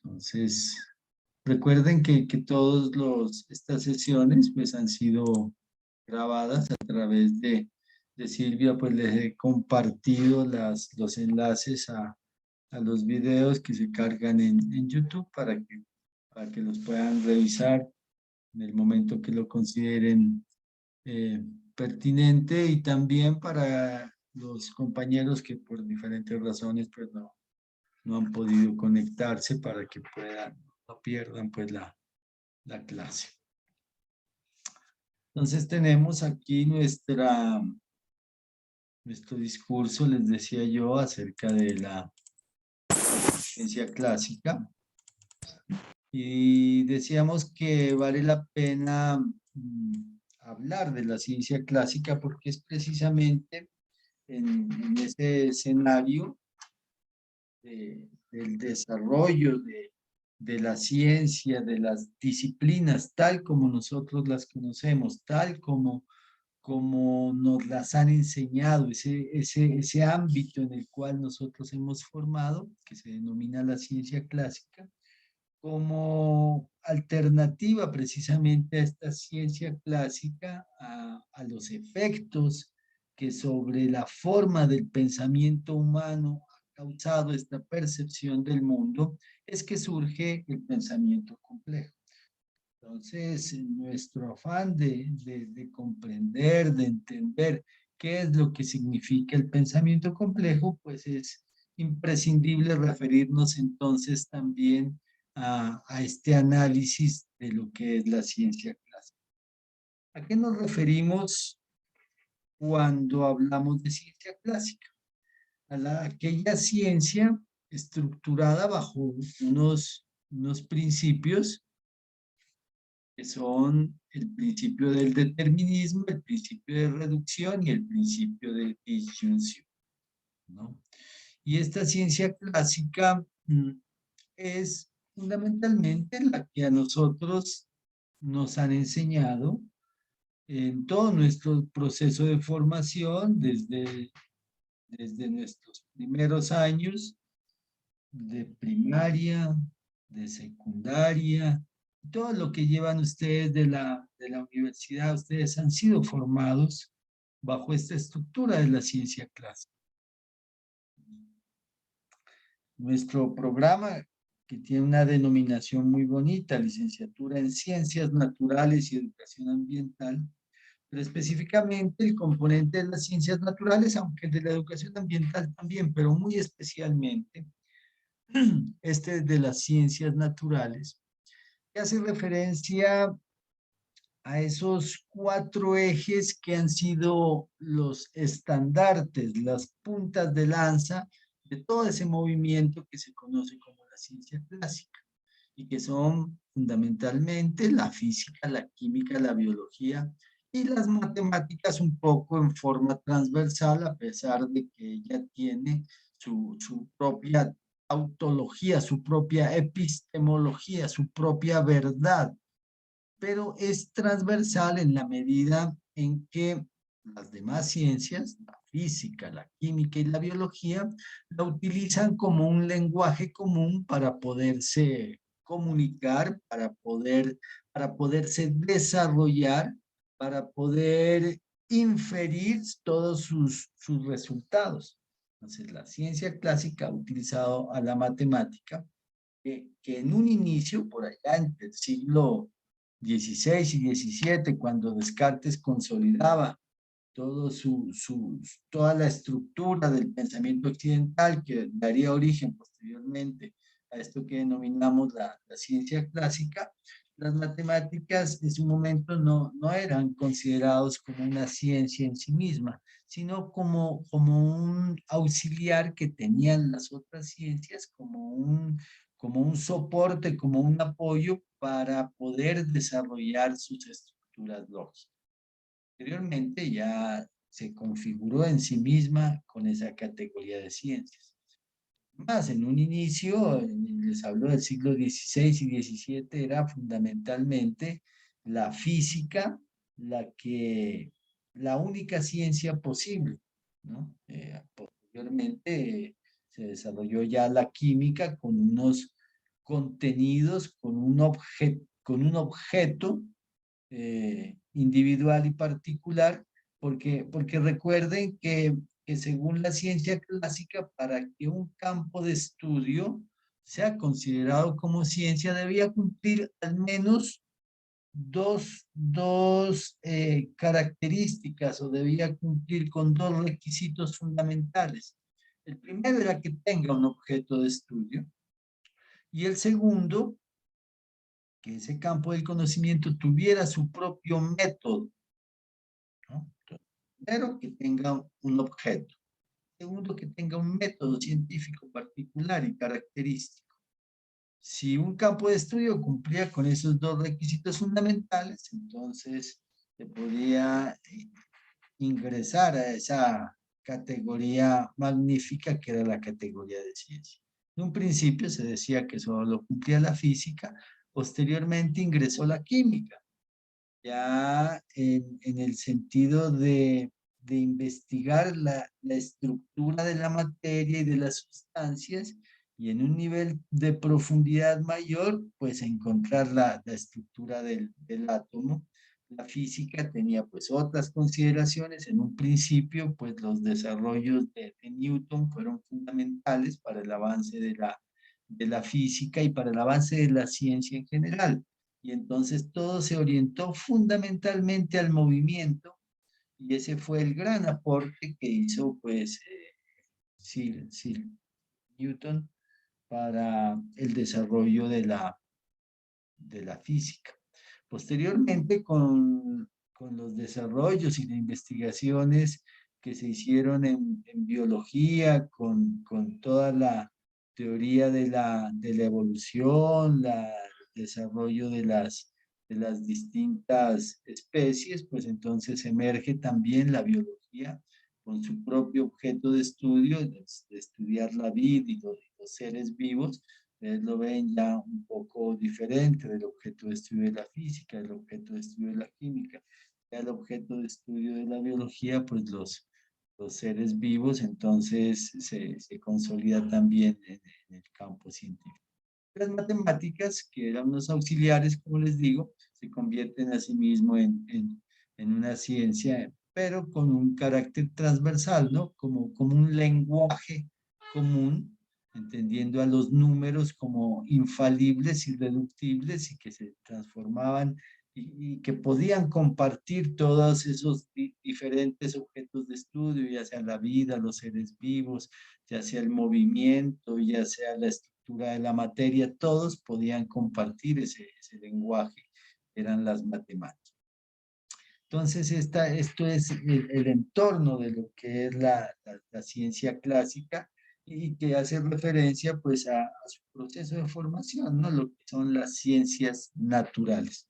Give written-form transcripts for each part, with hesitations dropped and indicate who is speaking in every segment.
Speaker 1: Entonces, recuerden que todas estas sesiones pues han sido grabadas a través de Silvia, pues les he compartido los enlaces a los videos que se cargan en YouTube para que los puedan revisar en el momento que lo consideren eh, pertinente, y también para los compañeros que por diferentes razones pues no han podido conectarse, para que no pierdan pues la clase. Entonces tenemos aquí nuestro discurso, les decía yo, acerca de la ciencia clásica, y decíamos que vale la pena hablar de la ciencia clásica porque es precisamente en ese escenario del desarrollo de la ciencia, de las disciplinas, tal como nosotros las conocemos, tal como nos las han enseñado, ese ámbito en el cual nosotros hemos formado, que se denomina la ciencia clásica, como alternativa precisamente a esta ciencia clásica, a los efectos que sobre la forma del pensamiento humano ha causado esta percepción del mundo, es que surge el pensamiento complejo. Entonces, en nuestro afán de comprender, de entender qué es lo que significa el pensamiento complejo, pues es imprescindible referirnos entonces también a este análisis de lo que es la ciencia clásica. ¿A qué nos referimos cuando hablamos de ciencia clásica? Aquella ciencia estructurada bajo unos principios que son el principio del determinismo, el principio de reducción y el principio de disyunción, ¿no? Y esta ciencia clásica es fundamentalmente la que a nosotros nos han enseñado en todo nuestro proceso de formación, desde nuestros primeros años de primaria, de secundaria, todo lo que llevan ustedes de la universidad. Ustedes han sido formados bajo esta estructura de la ciencia clásica. Nuestro programa, que tiene una denominación muy bonita, licenciatura en Ciencias Naturales y Educación Ambiental, pero específicamente el componente de las ciencias naturales, aunque el de la educación ambiental también, pero muy especialmente este de las ciencias naturales, que hace referencia a esos 4 ejes que han sido los estandartes, las puntas de lanza de todo ese movimiento que se conoce como la ciencia clásica, y que son fundamentalmente la física, la química, la biología y las matemáticas, un poco en forma transversal, a pesar de que ella tiene su propia autología, su propia epistemología, su propia verdad, pero es transversal en la medida en que las demás ciencias, la física, la química y la biología, la utilizan como un lenguaje común para poderse comunicar, para poderse desarrollar, para poder inferir todos sus resultados. Entonces, la ciencia clásica ha utilizado a la matemática, que en un inicio, por allá entre el siglo XVI y XVII, cuando Descartes consolidaba toda la estructura del pensamiento occidental, que daría origen posteriormente a esto que denominamos la ciencia clásica, las matemáticas en su momento no eran considerados como una ciencia en sí misma, sino como un auxiliar que tenían las otras ciencias, como un soporte, como un apoyo para poder desarrollar sus estructuras lógicas. Posteriormente ya se configuró en sí misma con esa categoría de ciencias. Más en un inicio, les hablo del siglo XVI y XVII, era fundamentalmente la física la única ciencia posible, ¿no? Posteriormente se desarrolló ya la química con contenidos con un objeto individual y particular, porque recuerden que según la ciencia clásica, para que un campo de estudio sea considerado como ciencia, debía cumplir al menos dos características, o debía cumplir con dos requisitos fundamentales. El primero era que tenga un objeto de estudio, y el segundo, que ese campo del conocimiento tuviera su propio método, ¿no? Primero, que tenga un objeto. Segundo, que tenga un método científico particular y característico. Si un campo de estudio cumplía con esos dos requisitos fundamentales, entonces se podía ingresar a esa categoría magnífica que era la categoría de ciencia. En un principio se decía que solo cumplía la física, posteriormente ingresó la química, ya en el sentido de investigar la estructura de la materia y de las sustancias, y en un nivel de profundidad mayor, pues encontrar la estructura del átomo. La física tenía pues otras consideraciones. En un principio, pues los desarrollos de Newton fueron fundamentales para el avance de la física y para el avance de la ciencia en general. Y entonces todo se orientó fundamentalmente al movimiento, y ese fue el gran aporte que hizo pues Sir Newton para el desarrollo de la física. Posteriormente, con los desarrollos y las investigaciones que se hicieron en biología, con toda la teoría de la evolución, el desarrollo de las distintas especies, pues entonces emerge también la biología con su propio objeto de estudio, de estudiar la vida y los seres vivos. Ustedes lo ven ya un poco diferente del objeto de estudio de la física, del objeto de estudio de la química. Ya el objeto de estudio de la biología, pues los seres vivos, entonces se consolida también en el campo científico. Las matemáticas, que eran unos auxiliares, como les digo, se convierten a sí mismo en una ciencia, pero con un carácter transversal, ¿no? Como un lenguaje común, entendiendo a los números como infalibles, irreductibles, y que se transformaban y que podían compartir todos esos diferentes objetos de estudio, ya sea la vida, los seres vivos, ya sea el movimiento, ya sea la estructura de la materia. Todos podían compartir ese lenguaje, eran las matemáticas. Entonces, esto es el entorno de lo que es la ciencia clásica, y que hace referencia pues a su proceso de formación, ¿no? Lo que son las ciencias naturales.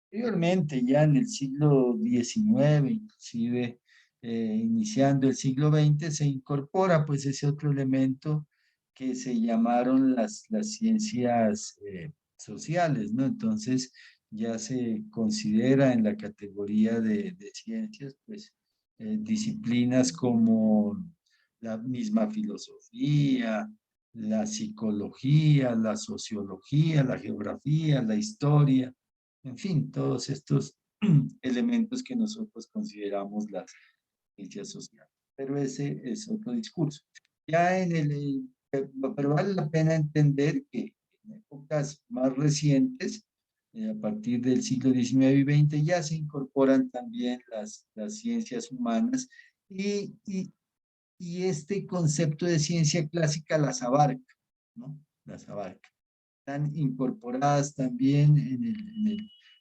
Speaker 1: Anteriormente, ya en el siglo XIX, inclusive iniciando el siglo XX, se incorpora pues ese otro elemento que se llamaron las ciencias sociales, ¿no? Entonces ya se considera en la categoría de ciencias pues disciplinas como la misma filosofía, la psicología, la sociología, la geografía, la historia, en fin, todos estos elementos que nosotros consideramos las ciencias sociales. Pero ese es otro discurso. Ya pero vale la pena entender que en épocas más recientes, a partir del siglo XIX y XX, ya se incorporan también las ciencias humanas, y este concepto de ciencia clásica las abarca, ¿no? Las abarca. Están incorporadas también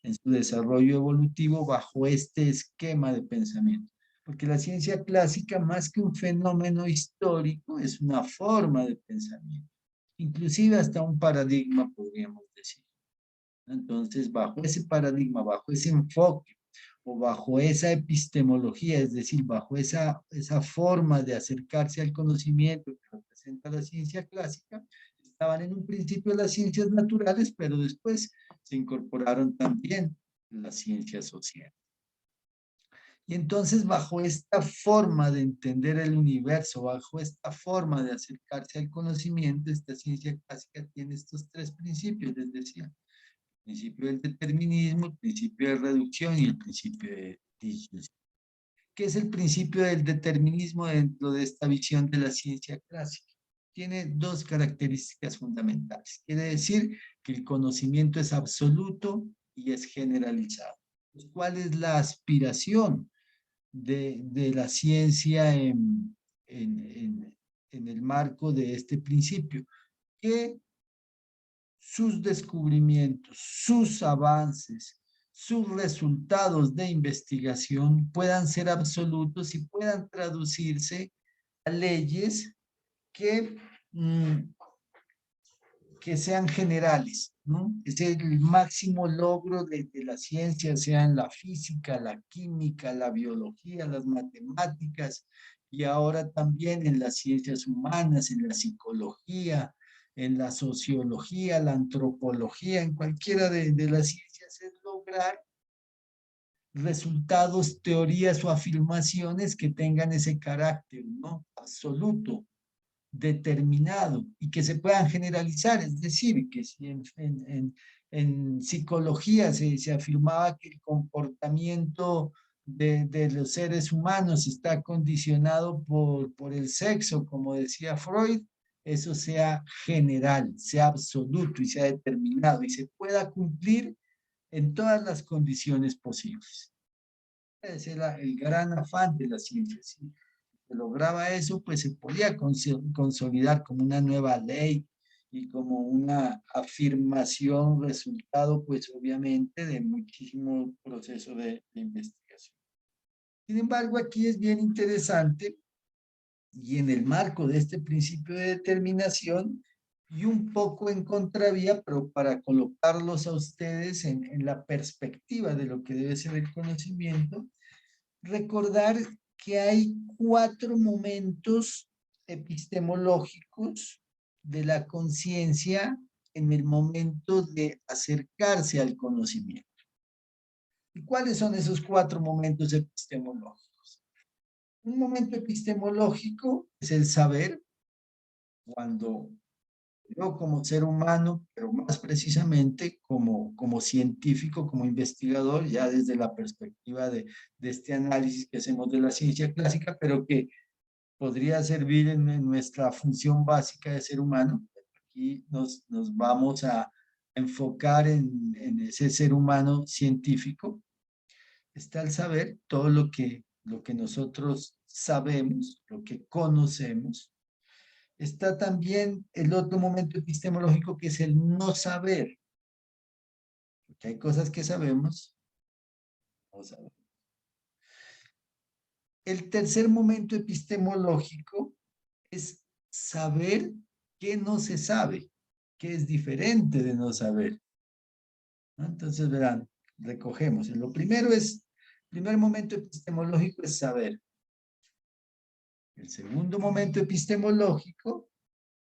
Speaker 1: en su desarrollo evolutivo bajo este esquema de pensamiento. Porque la ciencia clásica, más que un fenómeno histórico, es una forma de pensamiento, inclusive hasta un paradigma, podríamos decir. Entonces, bajo ese paradigma, bajo ese enfoque, o bajo esa epistemología, es decir, bajo esa forma de acercarse al conocimiento que representa la ciencia clásica, estaban en un principio las ciencias naturales, pero después se incorporaron también las ciencias sociales. Y entonces bajo esta forma de entender el universo, bajo esta forma de acercarse al conocimiento, esta ciencia clásica tiene estos tres principios, les decía. El principio del determinismo, el principio de reducción y el principio de disyunción. ¿Qué es el principio del determinismo dentro de esta visión de la ciencia clásica? Tiene dos características fundamentales. Quiere decir que el conocimiento es absoluto y es generalizado. ¿Cuál es la aspiración de la ciencia en el marco de este principio? Que sus descubrimientos, sus avances, sus resultados de investigación puedan ser absolutos y puedan traducirse a leyes que, que sean generales, ¿no? Es el máximo logro de la ciencia, sea en la física, la química, la biología, las matemáticas, y ahora también en las ciencias humanas, en la psicología, en la sociología, la antropología, en cualquiera de las ciencias, es lograr resultados, teorías o afirmaciones que tengan ese carácter, ¿no? Absoluto, determinado y que se puedan generalizar. Es decir, que si en psicología se afirmaba que el comportamiento de los seres humanos está condicionado por el sexo, como decía Freud, eso sea general, sea absoluto y sea determinado y se pueda cumplir en todas las condiciones posibles. Ese era el gran afán de la ciencia. ¿Sí? Se lograba eso, pues se podía consolidar como una nueva ley y como una afirmación, resultado, pues obviamente, de muchísimo proceso de investigación. Sin embargo, aquí es bien interesante y en el marco de este principio de determinación y un poco en contravía, pero para colocarlos a ustedes en la perspectiva de lo que debe ser el conocimiento, recordar que hay 4 momentos epistemológicos de la conciencia en el momento de acercarse al conocimiento. ¿Y cuáles son esos 4 momentos epistemológicos? Un momento epistemológico es el saber, cuando yo como ser humano, pero más precisamente como científico, como investigador, ya desde la perspectiva de este análisis que hacemos de la ciencia clásica, pero que podría servir en nuestra función básica de ser humano. Aquí nos vamos a enfocar en ese ser humano científico. Está el saber, todo lo que nosotros sabemos, lo que conocemos. Está también el otro momento epistemológico que es el no saber. Porque hay cosas que sabemos, no sabemos. El tercer momento epistemológico es saber que no se sabe, que es diferente de no saber, ¿no? Entonces, verán, recogemos. Lo primero es, primer momento epistemológico es saber. El segundo momento epistemológico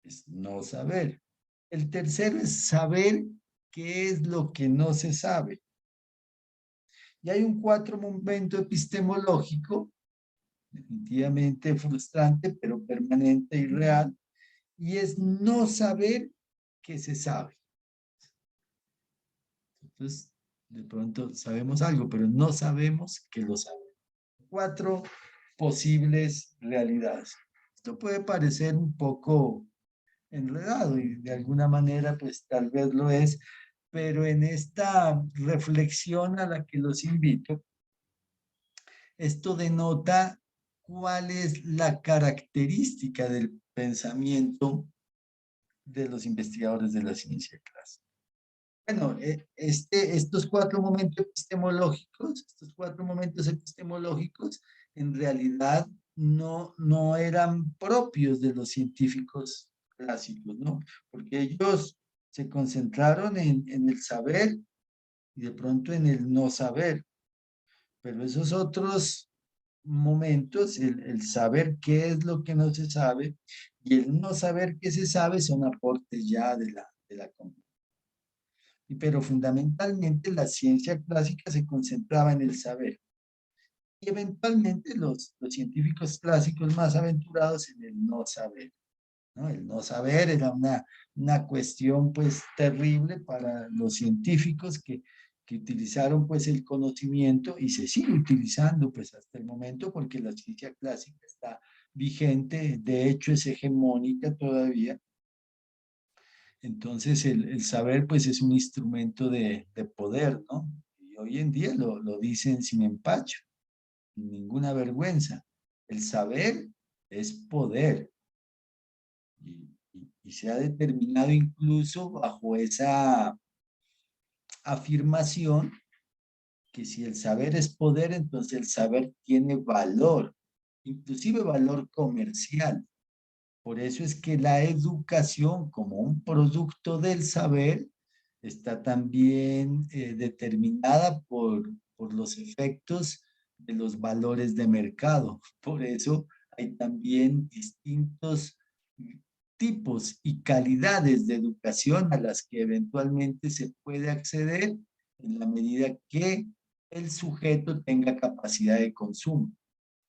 Speaker 1: es no saber. El tercero es saber qué es lo que no se sabe. Y hay un cuarto momento epistemológico, definitivamente frustrante, pero permanente y real, y es no saber que se sabe. Entonces, de pronto sabemos algo, pero no sabemos que lo sabemos. 4 posibles realidades. Esto puede parecer un poco enredado y de alguna manera, pues tal vez lo es, pero en esta reflexión a la que los invito, esto denota cuál es la característica del pensamiento de los investigadores de la ciencia clásica. Bueno, estos 4 momentos epistemológicos, en realidad no eran propios de los científicos clásicos, ¿no? Porque ellos se concentraron en el saber y de pronto en el no saber. Pero esos otros momentos, el saber qué es lo que no se sabe y el no saber qué se sabe son aportes ya de la comprensión. Pero fundamentalmente la ciencia clásica se concentraba en el saber. y eventualmente los científicos clásicos más aventurados en el no saber, ¿no? El no saber era una cuestión pues terrible para los científicos que utilizaron pues el conocimiento y se sigue utilizando pues hasta el momento porque la ciencia clásica está vigente, de hecho es hegemónica todavía. Entonces el saber pues es un instrumento de poder, ¿no? Y hoy en día lo dicen sin empacho, sin ninguna vergüenza. El saber es poder. Y se ha determinado incluso bajo esa afirmación que si el saber es poder, entonces el saber tiene valor, inclusive valor comercial. Por eso es que la educación como un producto del saber está también determinada por los efectos de los valores de mercado. Por eso hay también distintos tipos y calidades de educación a las que eventualmente se puede acceder en la medida que el sujeto tenga capacidad de consumo.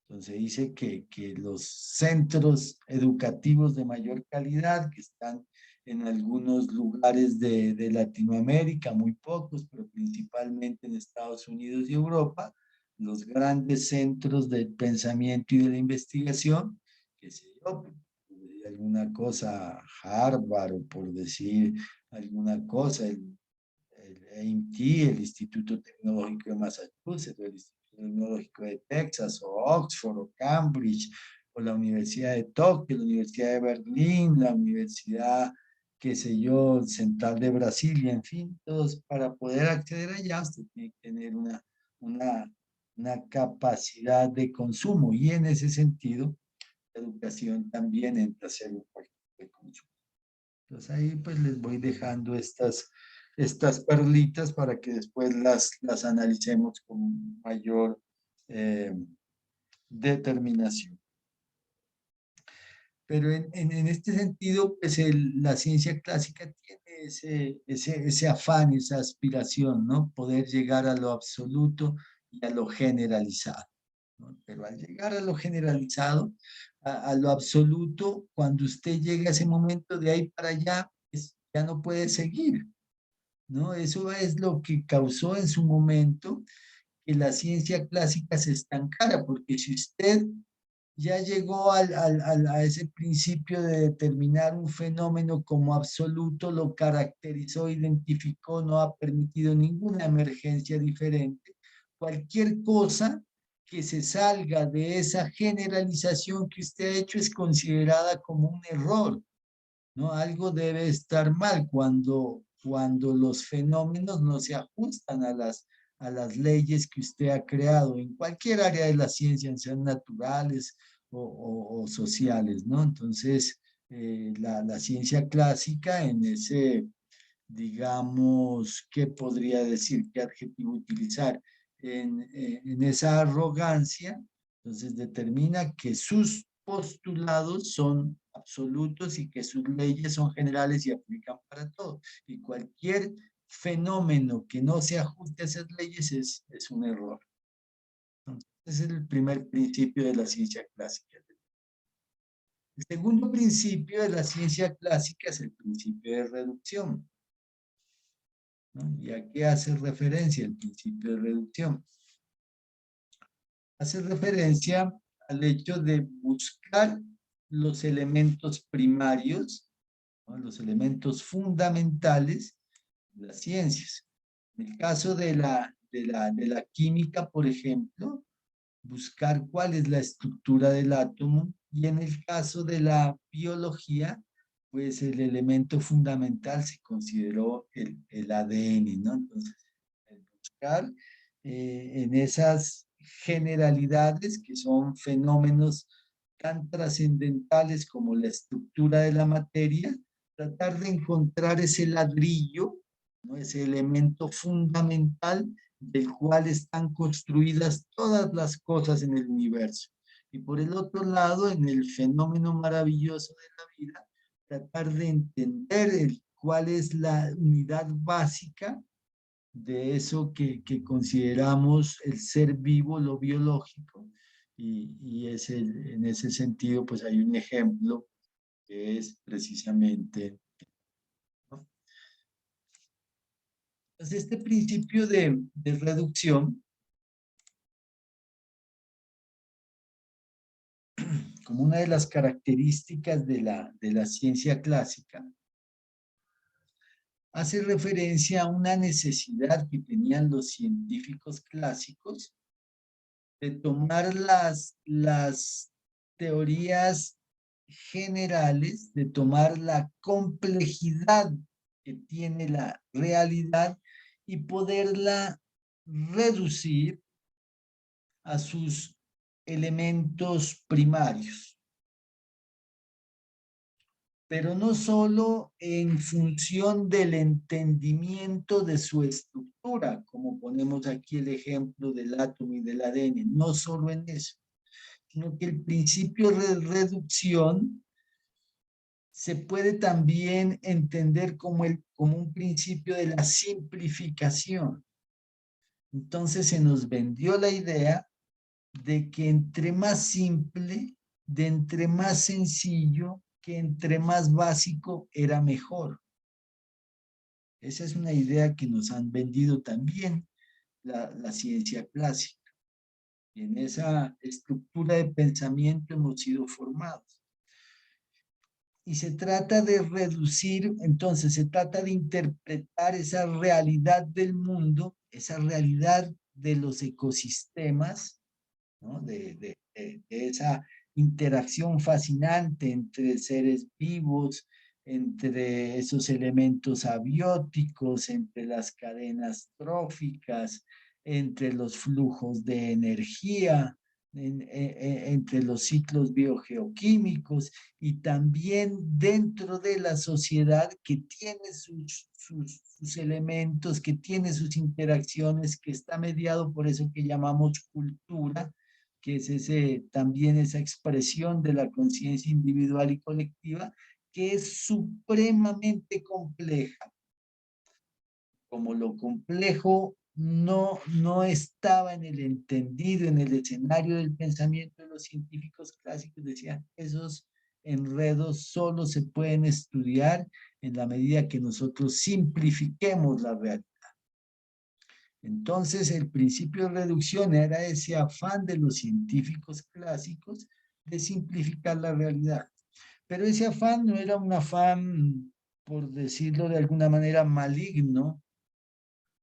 Speaker 1: Entonces dice que los centros educativos de mayor calidad que están en algunos lugares de Latinoamérica, muy pocos, pero principalmente en Estados Unidos y Europa, los grandes centros del pensamiento y de la investigación, que sé yo, por decir alguna cosa, Harvard, o por decir alguna cosa, el MIT, el Instituto Tecnológico de Massachusetts, o el Instituto Tecnológico de Texas, o Oxford, o Cambridge, o la Universidad de Tokio, la Universidad de Berlín, la Universidad, qué sé yo, Central de Brasilia, en fin, todos para poder acceder allá usted tiene que tener una, una capacidad de consumo y en ese sentido la educación también entra a ser un factor de consumo. Entonces ahí pues les voy dejando estas perlitas para que después las analicemos con mayor eh, determinación. Pero en este sentido, pues la ciencia clásica tiene ese afán, esa aspiración, ¿no? Poder llegar a lo absoluto y a lo generalizado, ¿no? Pero al llegar a lo generalizado, a lo absoluto, cuando usted llega a ese momento de ahí para allá, pues ya no puede seguir, ¿no? Eso es lo que causó en su momento que la ciencia clásica se estancara, porque si usted ya llegó a ese principio de determinar un fenómeno como absoluto, lo caracterizó, identificó, no ha permitido ninguna emergencia diferente. Cualquier cosa que se salga de esa generalización que usted ha hecho es considerada como un error, ¿no? Algo debe estar mal cuando los fenómenos no se ajustan a las leyes que usted ha creado en cualquier área de la ciencia, sean naturales o sociales, ¿no? Entonces, la ciencia clásica en ese, digamos, ¿qué podría decir? ¿Qué adjetivo utilizar? En esa arrogancia, entonces determina que sus postulados son absolutos y que sus leyes son generales y aplican para todo. Y cualquier fenómeno que no se ajuste a esas leyes es un error. Entonces, ese es el primer principio de la ciencia clásica. El segundo principio de la ciencia clásica es el principio de reducción, ¿no? ¿Y a qué hace referencia el principio de reducción? Hace referencia al hecho de buscar los elementos primarios, ¿no? Los elementos fundamentales de las ciencias. En el caso de la química, por ejemplo, buscar cuál es la estructura del átomo y en el caso de la biología, pues el elemento fundamental se consideró el ADN, ¿no? Entonces, el buscar en esas generalidades que son fenómenos tan trascendentales como la estructura de la materia, tratar de encontrar ese ladrillo, ¿no? Ese elemento fundamental del cual están construidas todas las cosas en el universo. Y por el otro lado, en el fenómeno maravilloso de la vida, tratar de entender cuál es la unidad básica de eso que consideramos el ser vivo, lo biológico, y en ese sentido, pues hay un ejemplo que es precisamente, ¿no? Entonces, este principio de reducción, como una de las características de la ciencia clásica, hace referencia a una necesidad que tenían los científicos clásicos de tomar las teorías generales, de tomar la complejidad que tiene la realidad y poderla reducir a sus elementos primarios, pero no solo en función del entendimiento de su estructura, como ponemos aquí el ejemplo del átomo y del ADN, no solo en eso, sino que el principio de reducción se puede también entender como un principio de la simplificación. Entonces se nos vendió la idea de que entre más simple, de entre más sencillo, que entre más básico era mejor. Esa es una idea que nos han vendido también la ciencia clásica. Y en esa estructura de pensamiento hemos sido formados. Y se trata de reducir, entonces se trata de interpretar esa realidad del mundo, esa realidad de los ecosistemas, ¿no? De esa interacción fascinante entre seres vivos, entre esos elementos abióticos, entre las cadenas tróficas, entre los flujos de energía, entre los ciclos biogeoquímicos y también dentro de la sociedad que tiene sus elementos, que tiene sus interacciones, que está mediado por eso que llamamos cultura, que es también esa expresión de la conciencia individual y colectiva, que es supremamente compleja. Como lo complejo no estaba en el entendido, en el escenario del pensamiento de los científicos clásicos, decían, esos enredos solo se pueden estudiar en la medida que nosotros simplifiquemos la realidad. Entonces, el principio de reducción era ese afán de los científicos clásicos de simplificar la realidad. Pero ese afán no era un afán, por decirlo de alguna manera, maligno,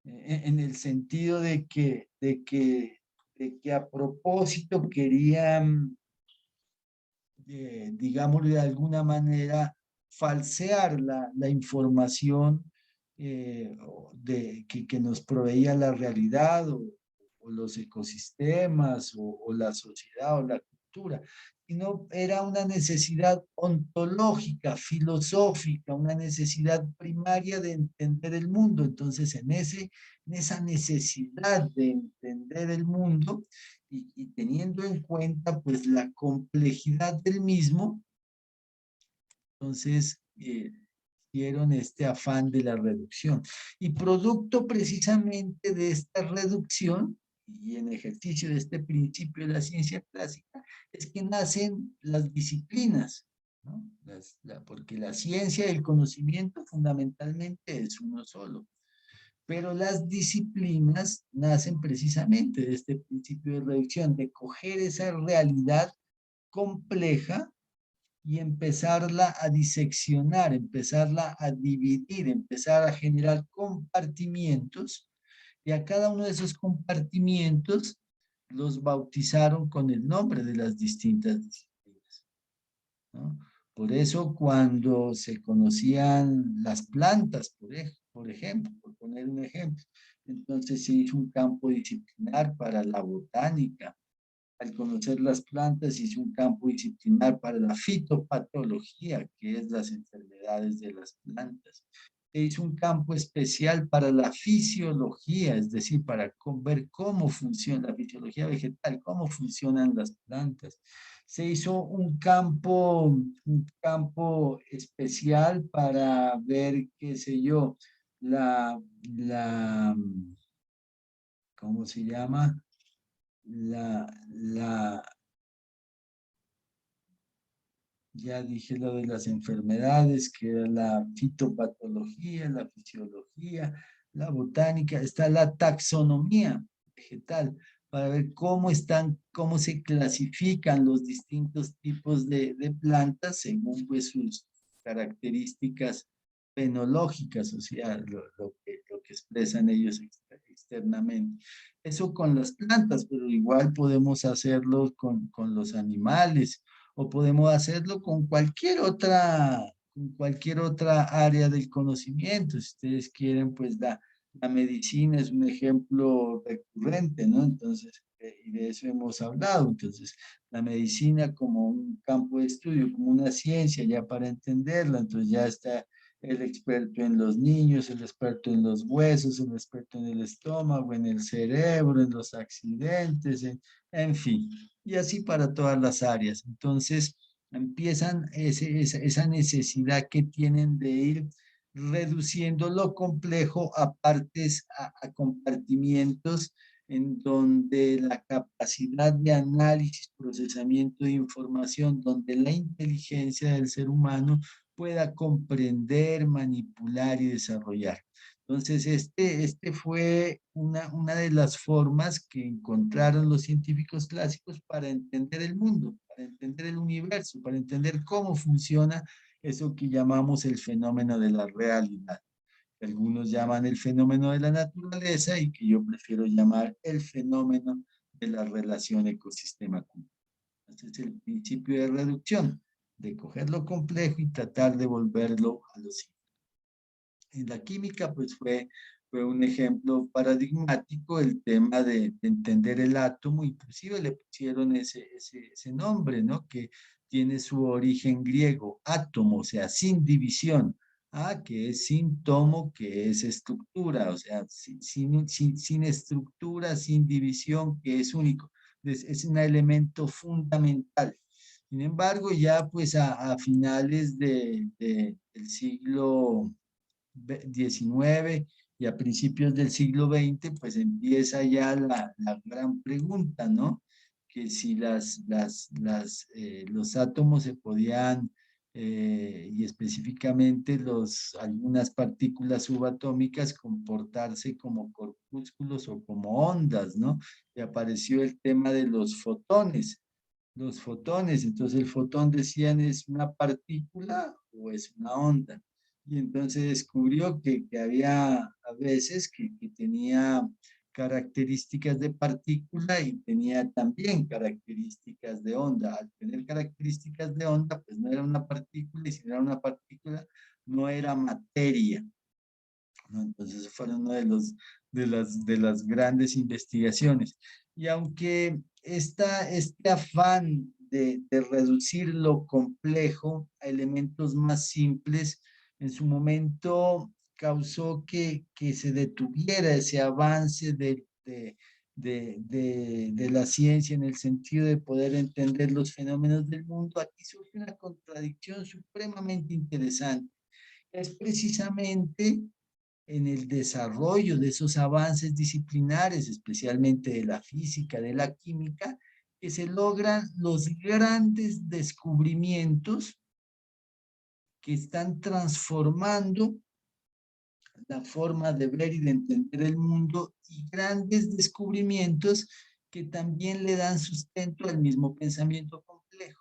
Speaker 1: en el sentido de que a propósito querían, digamos de alguna manera, falsear la información que nos proveía la realidad o los ecosistemas o la sociedad o la cultura, sino era una necesidad ontológica, filosófica, una necesidad primaria de entender el mundo. Entonces, en esa necesidad de entender el mundo, y teniendo en cuenta pues la complejidad del mismo, entonces hicieron este afán de la reducción. Y producto precisamente de esta reducción y en ejercicio de este principio de la ciencia clásica es que nacen las disciplinas, ¿no? Porque la ciencia y el conocimiento fundamentalmente es uno solo. Pero las disciplinas nacen precisamente de este principio de reducción, de coger esa realidad compleja y empezarla a diseccionar, empezarla a dividir, empezar a generar compartimientos, y a cada uno de esos compartimientos los bautizaron con el nombre de las distintas disciplinas, ¿no? Por eso cuando se conocían las plantas, por ejemplo, por poner un ejemplo, entonces se hizo un campo disciplinar para la botánica. Al conocer las plantas, hizo un campo disciplinar para la fitopatología, que es las enfermedades de las plantas. Se hizo un campo especial para la fisiología, es decir, para ver cómo funciona la fisiología vegetal, cómo funcionan las plantas. Se hizo un campo especial para ver, qué sé yo, la, la, ¿cómo se llama? La, ya dije lo de las enfermedades, que era la fitopatología, la fisiología, la botánica, está la taxonomía vegetal, para ver cómo están, cómo se clasifican los distintos tipos de plantas según pues sus características fenológicas, o sea, lo que expresan ellos externamente. Eso con las plantas, pero igual podemos hacerlo con los animales o podemos hacerlo con cualquier otra área del conocimiento. Si ustedes quieren, pues la medicina es un ejemplo recurrente, ¿no? Entonces, y de eso hemos hablado. Entonces, la medicina como un campo de estudio, como una ciencia ya para entenderla, entonces ya está el experto en los niños, el experto en los huesos, el experto en el estómago, en el cerebro, en los accidentes, en fin, y así para todas las áreas. Entonces, empiezan esa necesidad que tienen de ir reduciendo lo complejo a partes, a compartimientos en donde la capacidad de análisis, procesamiento de información, donde la inteligencia del ser humano pueda comprender, manipular y desarrollar. Entonces, este fue una de las formas que encontraron los científicos clásicos para entender el mundo, para entender el universo, para entender cómo funciona eso que llamamos el fenómeno de la realidad, que algunos llaman el fenómeno de la naturaleza y que yo prefiero llamar el fenómeno de la relación ecosistema-cultura. Ese es el principio de reducción, de coger lo complejo y tratar de volverlo a lo simple. En la química, pues fue un ejemplo paradigmático el tema de entender el átomo, inclusive le pusieron ese nombre, ¿no? Que tiene su origen griego, átomo, o sea, sin división. Que es sin tomo, que es estructura, o sea, sin estructura, sin división, que es único. Es un elemento fundamental. Sin embargo, ya pues a finales del siglo XIX y a principios del siglo XX, pues empieza ya la gran pregunta, ¿no? Que si los átomos se podían, y específicamente algunas partículas subatómicas, comportarse como corpúsculos o como ondas, ¿no? Y apareció el tema de los fotones. Los fotones, entonces el fotón decían es una partícula o es una onda y entonces descubrió que había a veces que tenía características de partícula y tenía también características de onda. Al tener características de onda, pues no era una partícula y si no era una partícula, no era materia, ¿no? Entonces fueron una de las grandes investigaciones. Y aunque este afán de reducir lo complejo a elementos más simples, en su momento causó que se detuviera ese avance de la ciencia en el sentido de poder entender los fenómenos del mundo. Aquí surge una contradicción supremamente interesante. Es precisamente en el desarrollo de esos avances disciplinares, especialmente de la física, de la química, que se logran los grandes descubrimientos que están transformando la forma de ver y de entender el mundo y grandes descubrimientos que también le dan sustento al mismo pensamiento complejo.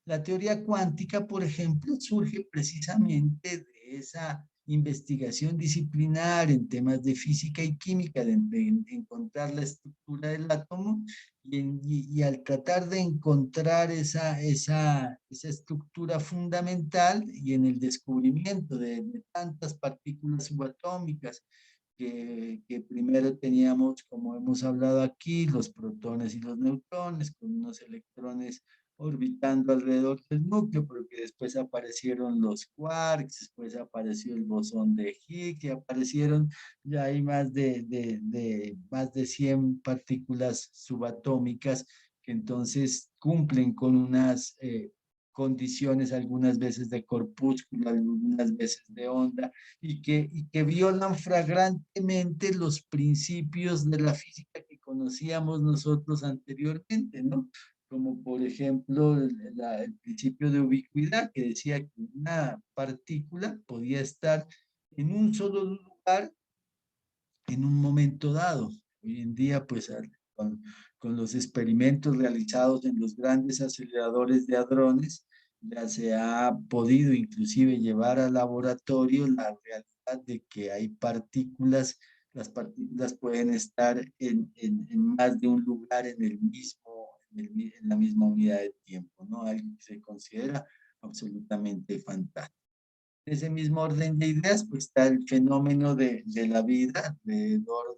Speaker 1: La teoría cuántica, por ejemplo, surge precisamente de esa investigación disciplinar en temas de física y química, de encontrar la estructura del átomo y al tratar de encontrar esa estructura fundamental y en el descubrimiento de tantas partículas subatómicas que primero teníamos, como hemos hablado aquí, los protones y los neutrones con unos electrones orbitando alrededor del núcleo, porque después aparecieron los quarks, después apareció el bosón de Higgs y aparecieron ya hay más de 100 partículas subatómicas que entonces cumplen con unas condiciones algunas veces de corpúsculo, algunas veces de onda, y que violan flagrantemente los principios de la física que conocíamos nosotros anteriormente, ¿no? Como por ejemplo el principio de ubicuidad, que decía que una partícula podía estar en un solo lugar en un momento dado. Hoy en día, pues con los experimentos realizados en los grandes aceleradores de hadrones, ya se ha podido inclusive llevar al laboratorio la realidad de que hay partículas, las partículas pueden estar en más de un lugar en el mismo, en la misma unidad de tiempo, ¿no? Algo que se considera absolutamente fantástico. En ese mismo orden de ideas, pues está el fenómeno de la vida alrededor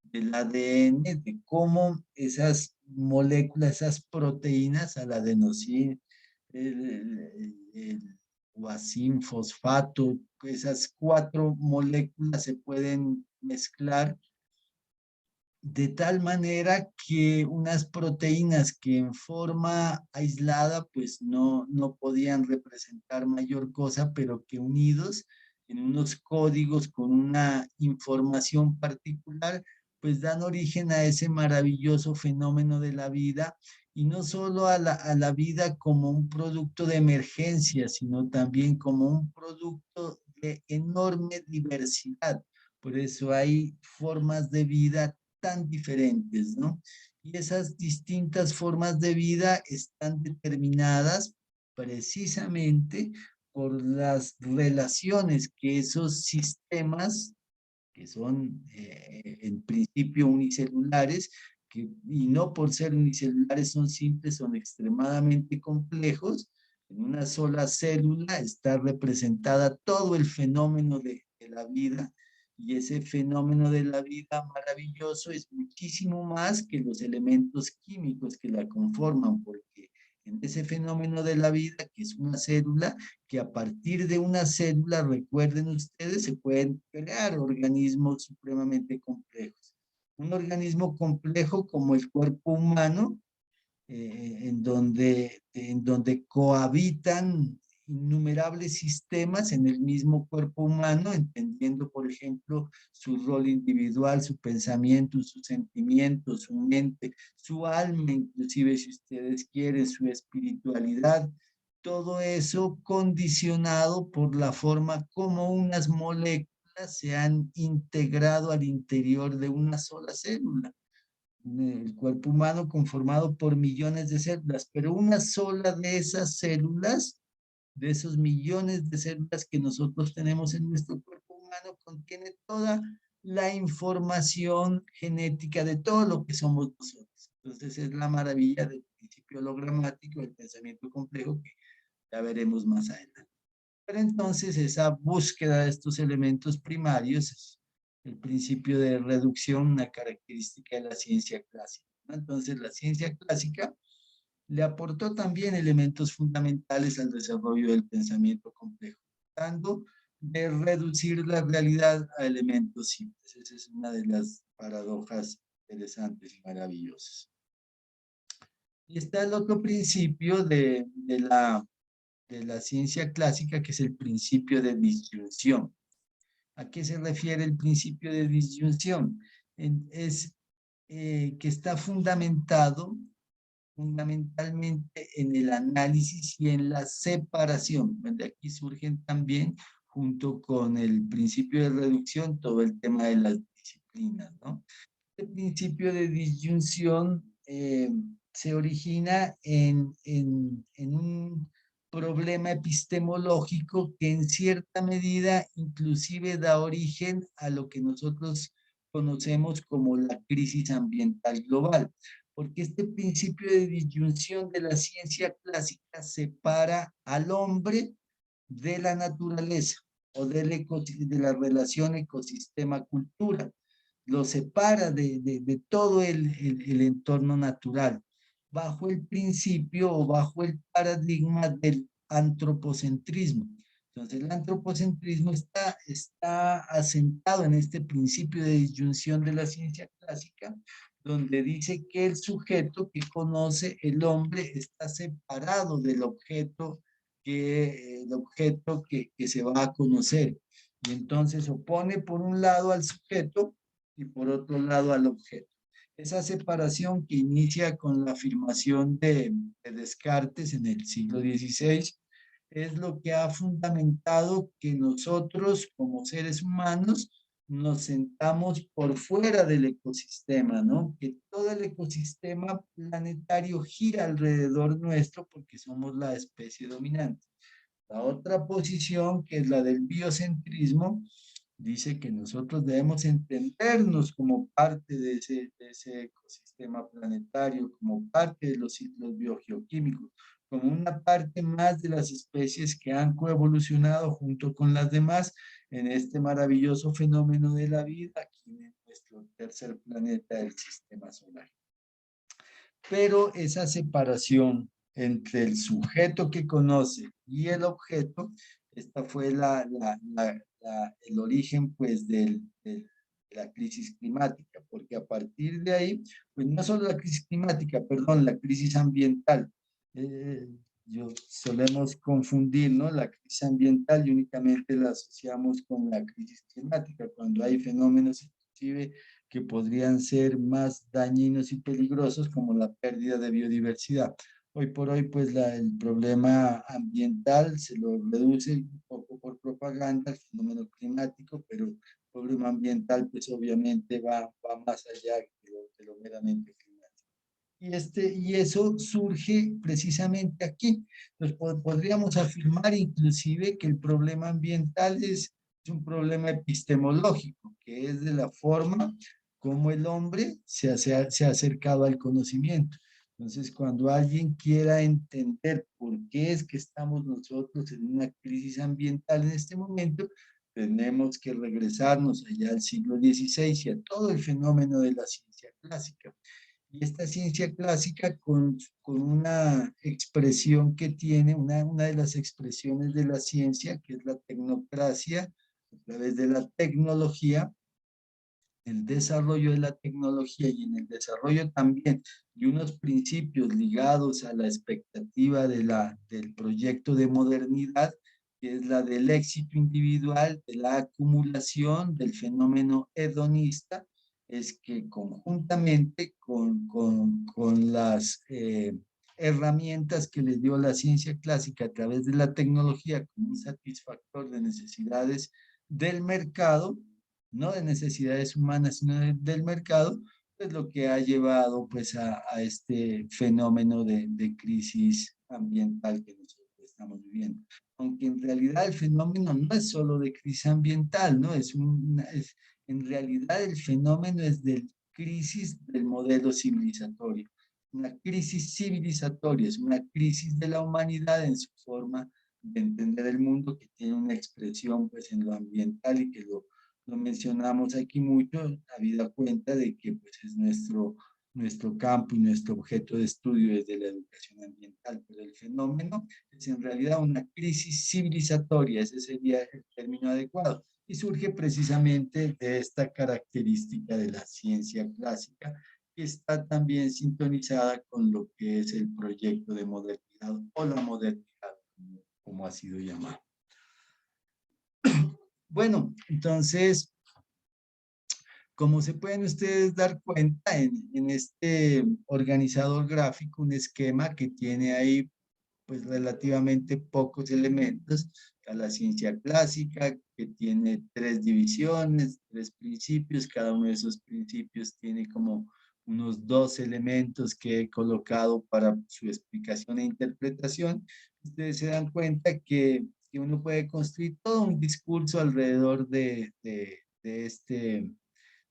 Speaker 1: del ADN, de cómo esas moléculas, esas proteínas, al adenosín, el guasin, fosfato, esas cuatro moléculas se pueden mezclar de tal manera que unas proteínas que en forma aislada pues no podían representar mayor cosa, pero que unidos en unos códigos con una información particular, pues dan origen a ese maravilloso fenómeno de la vida, y no solo a la vida como un producto de emergencia, sino también como un producto de enorme diversidad. Por eso hay formas de vida tan diferentes, ¿no? Y esas distintas formas de vida están determinadas precisamente por las relaciones que esos sistemas, que son en principio unicelulares, y no por ser unicelulares son simples, son extremadamente complejos. En una sola célula está representada todo el fenómeno de la vida, y ese fenómeno de la vida maravilloso es muchísimo más que los elementos químicos que la conforman, porque en ese fenómeno de la vida, que es una célula, que a partir de una célula, recuerden ustedes, se pueden crear organismos supremamente complejos. Un organismo complejo como el cuerpo humano, en donde cohabitan innumerables sistemas en el mismo cuerpo humano, entendiendo, por ejemplo, su rol individual, su pensamiento, sus sentimientos, su mente, su alma, inclusive si ustedes quieren, su espiritualidad. Todo eso condicionado por la forma como unas moléculas se han integrado al interior de una sola célula. El cuerpo humano conformado por millones de células, pero una sola de esas células, de esos millones de células que nosotros tenemos en nuestro cuerpo humano, contiene toda la información genética de todo lo que somos nosotros. Entonces es la maravilla del principio hologramático, del pensamiento complejo, que ya veremos más adelante. Pero entonces esa búsqueda de estos elementos primarios es el principio de reducción, una característica de la ciencia clásica, ¿no? Entonces la ciencia clásica le aportó también elementos fundamentales al desarrollo del pensamiento complejo, tratando de reducir la realidad a elementos simples. Esa es una de las paradojas interesantes y maravillosas. Y está el otro principio de la ciencia clásica, que es el principio de disyunción. ¿A qué se refiere el principio de disyunción? Es que está fundamentado fundamentalmente en el análisis y en la separación. De aquí surgen también, junto con el principio de reducción, todo el tema de las disciplinas, ¿no? El principio de disyunción se origina en un problema epistemológico que en cierta medida inclusive da origen a lo que nosotros conocemos como la crisis ambiental global, porque este principio de disyunción de la ciencia clásica separa al hombre de la naturaleza o de la relación ecosistema-cultura, lo separa de todo el entorno natural, bajo el principio o bajo el paradigma del antropocentrismo. Entonces, el antropocentrismo está asentado en este principio de disyunción de la ciencia clásica, donde dice que el sujeto que conoce el hombre está separado del objeto que se va a conocer. Y entonces opone por un lado al sujeto y por otro lado al objeto. Esa separación que inicia con la afirmación de Descartes en el siglo XVI es lo que ha fundamentado que nosotros como seres humanos nos sentamos por fuera del ecosistema, ¿no? Que todo el ecosistema planetario gira alrededor nuestro porque somos la especie dominante. La otra posición, que es la del biocentrismo, dice que nosotros debemos entendernos como parte de ese ecosistema planetario, como parte de los ciclos biogeoquímicos, como una parte más de las especies que han coevolucionado junto con las demás en este maravilloso fenómeno de la vida aquí en nuestro tercer planeta del sistema solar. Pero esa separación entre el sujeto que conoce y el objeto, esta fue el origen pues de la crisis climática, porque a partir de ahí, pues no solo la crisis climática, perdón, la crisis ambiental. Eh, Solemos confundir, ¿no? La crisis ambiental y únicamente la asociamos con la crisis climática, cuando hay fenómenos inclusive que podrían ser más dañinos y peligrosos, como la pérdida de biodiversidad. Hoy por hoy, pues el problema ambiental se lo reduce un poco por propaganda, el fenómeno climático, pero el problema ambiental, pues obviamente va más allá de lo meramente climático. Y eso surge precisamente aquí. Entonces, podríamos afirmar inclusive que el problema ambiental es un problema epistemológico, que es de la forma como el hombre se ha acercado al conocimiento. Entonces, cuando alguien quiera entender por qué es que estamos nosotros en una crisis ambiental en este momento, tenemos que regresarnos allá al siglo XVI y a todo el fenómeno de la ciencia clásica. Y esta ciencia clásica con una expresión que tiene, una de las expresiones de la ciencia, que es la tecnocracia, a través de la tecnología, el desarrollo de la tecnología y en el desarrollo también de unos principios ligados a la expectativa del proyecto de modernidad, que es la del éxito individual, de la acumulación, del fenómeno hedonista, es que conjuntamente con las herramientas que les dio la ciencia clásica a través de la tecnología como un satisfactor de necesidades del mercado, no de necesidades humanas, sino del mercado, es lo que ha llevado pues a este fenómeno de crisis ambiental que nosotros estamos viviendo. Aunque en realidad el fenómeno no es solo de crisis ambiental, ¿no? En realidad el fenómeno es de crisis del modelo civilizatorio. Una crisis civilizatoria, es una crisis de la humanidad en su forma de entender el mundo, que tiene una expresión pues en lo ambiental y que lo mencionamos aquí mucho, habida cuenta de que pues, es nuestro campo y nuestro objeto de estudio desde la educación ambiental, pero el fenómeno es en realidad una crisis civilizatoria, ese sería el término adecuado, y surge precisamente de esta característica de la ciencia clásica, que está también sintonizada con lo que es el proyecto de modernidad o la modernidad, como ha sido llamado. Bueno, entonces, como se pueden ustedes dar cuenta en este organizador gráfico, un esquema que tiene ahí pues relativamente pocos elementos, a la ciencia clásica, que tiene 3 divisiones, 3 principios, cada uno de esos principios tiene como unos 2 elementos que he colocado para su explicación e interpretación. Ustedes se dan cuenta que uno puede construir todo un discurso alrededor de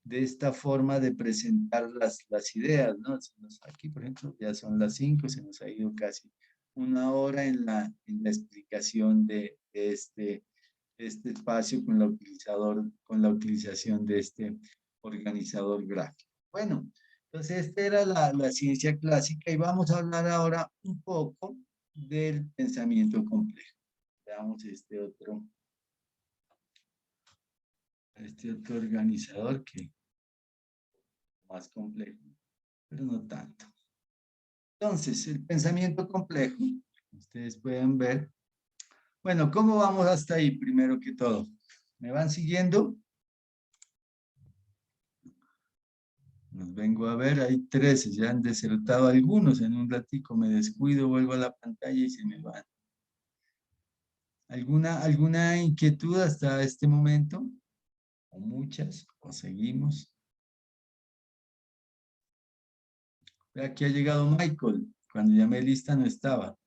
Speaker 1: esta forma de presentar las ideas, ¿no? Aquí, por ejemplo, ya son las 5, se nos ha ido casi una hora en la explicación de este espacio con la utilización de este organizador gráfico. Bueno, entonces esta era la ciencia clásica y vamos a hablar ahora un poco del pensamiento complejo. Veamos este otro organizador que es más complejo. pero no tanto. Entonces, el pensamiento complejo, ustedes pueden ver. Bueno, ¿cómo vamos hasta ahí primero que todo? ¿Me van siguiendo? Los vengo a ver, hay 13, ya han desertado algunos, en un ratico me descuido, vuelvo a la pantalla y se me van. ¿Alguna inquietud hasta este momento? ¿O muchas? ¿O seguimos? Aquí ha llegado Michael, cuando llamé lista no estaba.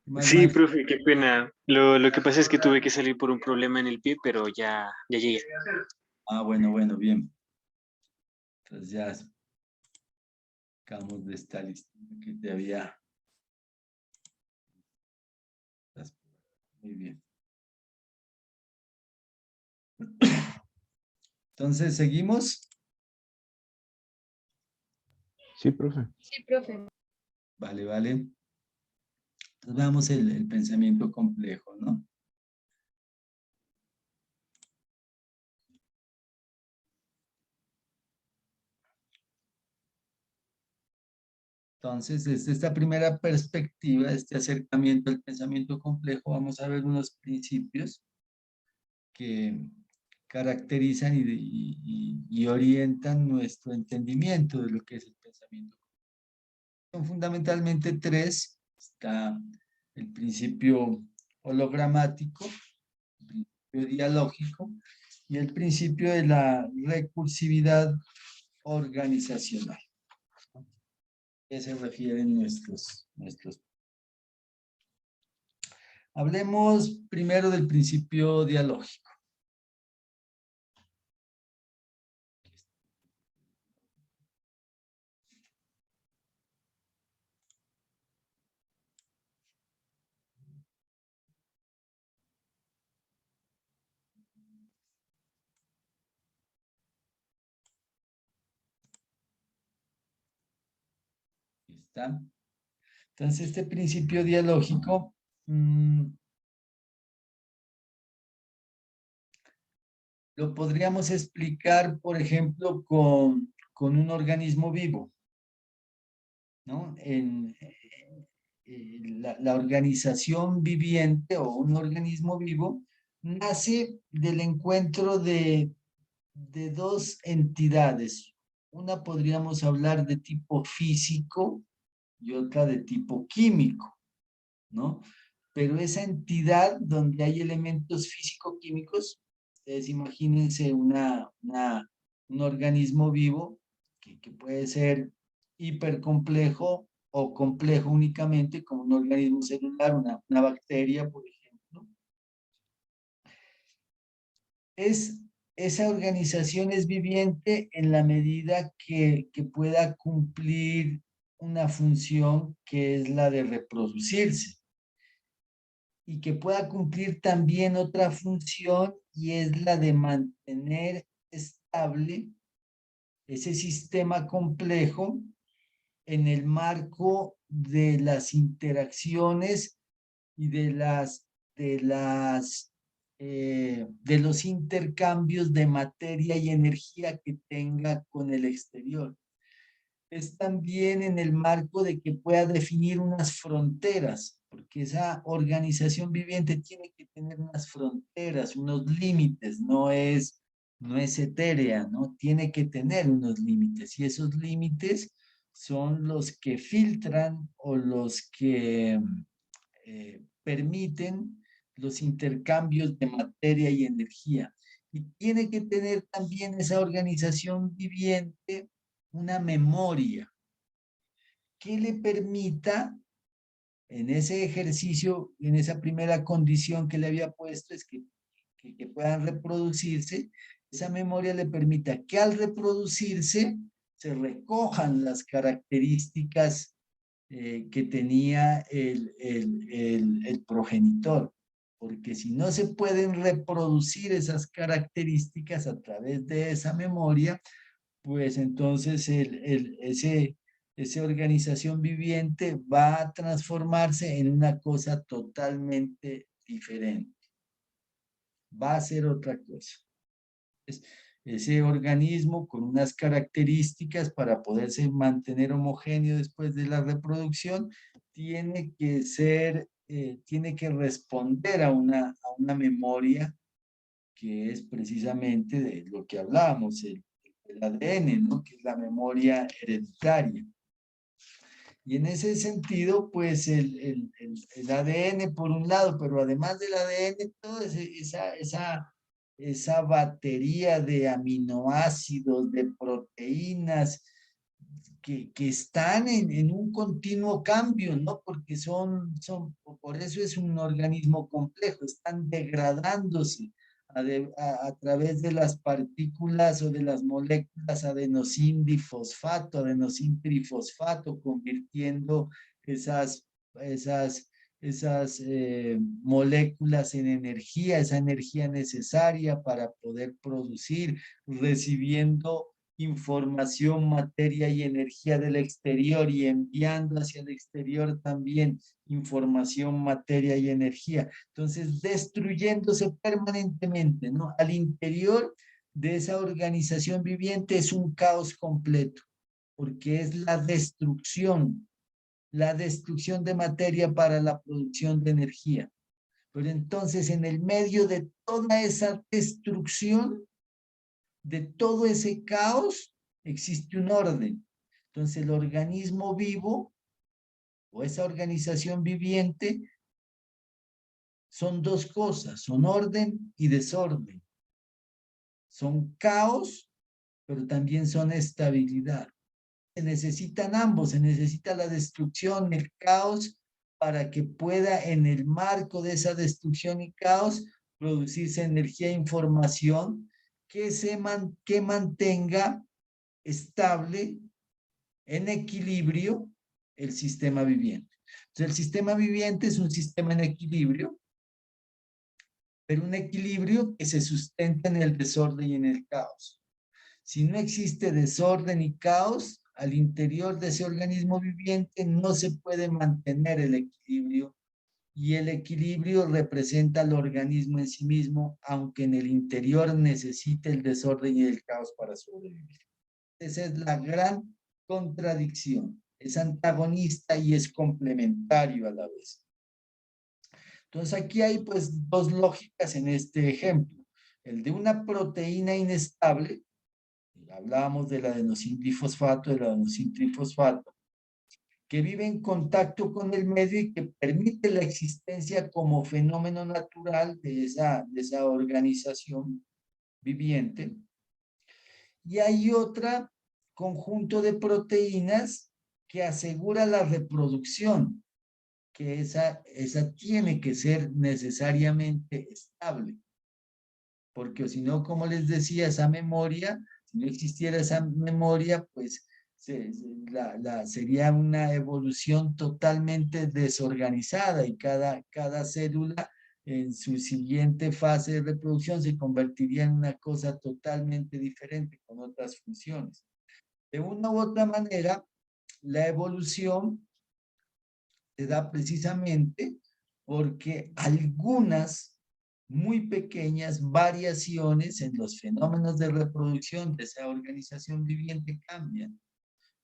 Speaker 1: ¿Qué más,
Speaker 2: Sí,
Speaker 1: Michael?
Speaker 2: profe, qué pena. Lo que pasa es que tuve que salir por un problema en el pie, pero ya llegué.
Speaker 1: Ah, bueno, bien. Entonces ya acabamos de estar lista que te había... Muy bien. Entonces, ¿seguimos?
Speaker 3: Sí, profe.
Speaker 4: Sí, profe.
Speaker 1: Vale. Entonces veamos el pensamiento complejo, ¿no? Entonces, desde esta primera perspectiva, este acercamiento al pensamiento complejo, vamos a ver unos principios que caracterizan y orientan nuestro entendimiento de lo que es el pensamiento. Son fundamentalmente tres. Está el principio hologramático, el principio dialógico y el principio de la recursividad organizacional. ¿A qué se refieren nuestros? Hablemos primero del principio dialógico. ¿Está? Entonces, este principio dialógico lo podríamos explicar, por ejemplo, con un organismo vivo, ¿no? La organización viviente o un organismo vivo nace del encuentro de dos entidades. Una podríamos hablar de tipo físico y otra de tipo químico, ¿no? Pero esa entidad donde hay elementos físico-químicos, ustedes imagínense un organismo vivo que puede ser hipercomplejo o complejo únicamente, como un organismo celular, una bacteria, por ejemplo. Esa organización es viviente en la medida que pueda cumplir una función que es la de reproducirse y que pueda cumplir también otra función y es la de mantener estable ese sistema complejo en el marco de las interacciones y de los intercambios de materia y energía que tenga con el exterior. Es también en el marco de que pueda definir unas fronteras, porque esa organización viviente tiene que tener unas fronteras, unos límites, no es etérea, ¿no? Tiene que tener unos límites, y esos límites son los que filtran o los que permiten los intercambios de materia y energía. Y tiene que tener también esa organización viviente una memoria que le permita, en ese ejercicio, en esa primera condición que le había puesto, es que puedan reproducirse, esa memoria le permita que al reproducirse se recojan las características que tenía el progenitor, porque si no se pueden reproducir esas características a través de esa memoria, pues entonces esa organización viviente va a transformarse en una cosa totalmente diferente. Va a ser otra cosa. ese organismo con unas características para poderse mantener homogéneo después de la reproducción, tiene que ser, tiene que responder a una memoria que es precisamente de lo que hablábamos, el ADN, ¿no? Que es la memoria hereditaria. Y en ese sentido, pues el ADN por un lado, pero además del ADN, toda esa batería de aminoácidos, de proteínas, que están en un continuo cambio, ¿no? Porque por eso es un organismo complejo, están degradándose a través de las partículas o de las moléculas adenosindifosfato, adenosintrifosfato, convirtiendo esas, esas, esas moléculas en energía, esa energía necesaria para poder producir, recibiendo información, materia y energía del exterior y enviando hacia el exterior también información, materia y energía. Entonces, destruyéndose permanentemente, ¿no? Al interior de esa organización viviente es un caos completo, porque es la destrucción de materia para la producción de energía. Pero entonces, en el medio de toda esa destrucción, de todo ese caos, existe un orden. Entonces, el organismo vivo o esa organización viviente son dos cosas, son orden y desorden. Son caos, pero también son estabilidad. Se necesitan ambos, se necesita la destrucción, el caos, para que pueda en el marco de esa destrucción y caos producirse energía e información que mantenga estable, en equilibrio, el sistema viviente. Entonces, el sistema viviente es un sistema en equilibrio, pero un equilibrio que se sustenta en el desorden y en el caos. Si no existe desorden y caos, al interior de ese organismo viviente no se puede mantener el equilibrio, y el equilibrio representa al organismo en sí mismo, aunque en el interior necesite el desorden y el caos para sobrevivir. Esa es la gran contradicción. Es antagonista y es complementario a la vez. Entonces aquí hay pues dos lógicas en este ejemplo. El de una proteína inestable, hablábamos del adenosintrifosfato, que vive en contacto con el medio y que permite la existencia como fenómeno natural de esa organización viviente. Y hay otra conjunto de proteínas que asegura la reproducción, que esa tiene que ser necesariamente estable, porque si no, como les decía, esa memoria, si no existiera esa memoria, pues sería una evolución totalmente desorganizada y cada célula en su siguiente fase de reproducción se convertiría en una cosa totalmente diferente, con otras funciones. De una u otra manera, la evolución se da precisamente porque algunas muy pequeñas variaciones en los fenómenos de reproducción de esa organización viviente cambian,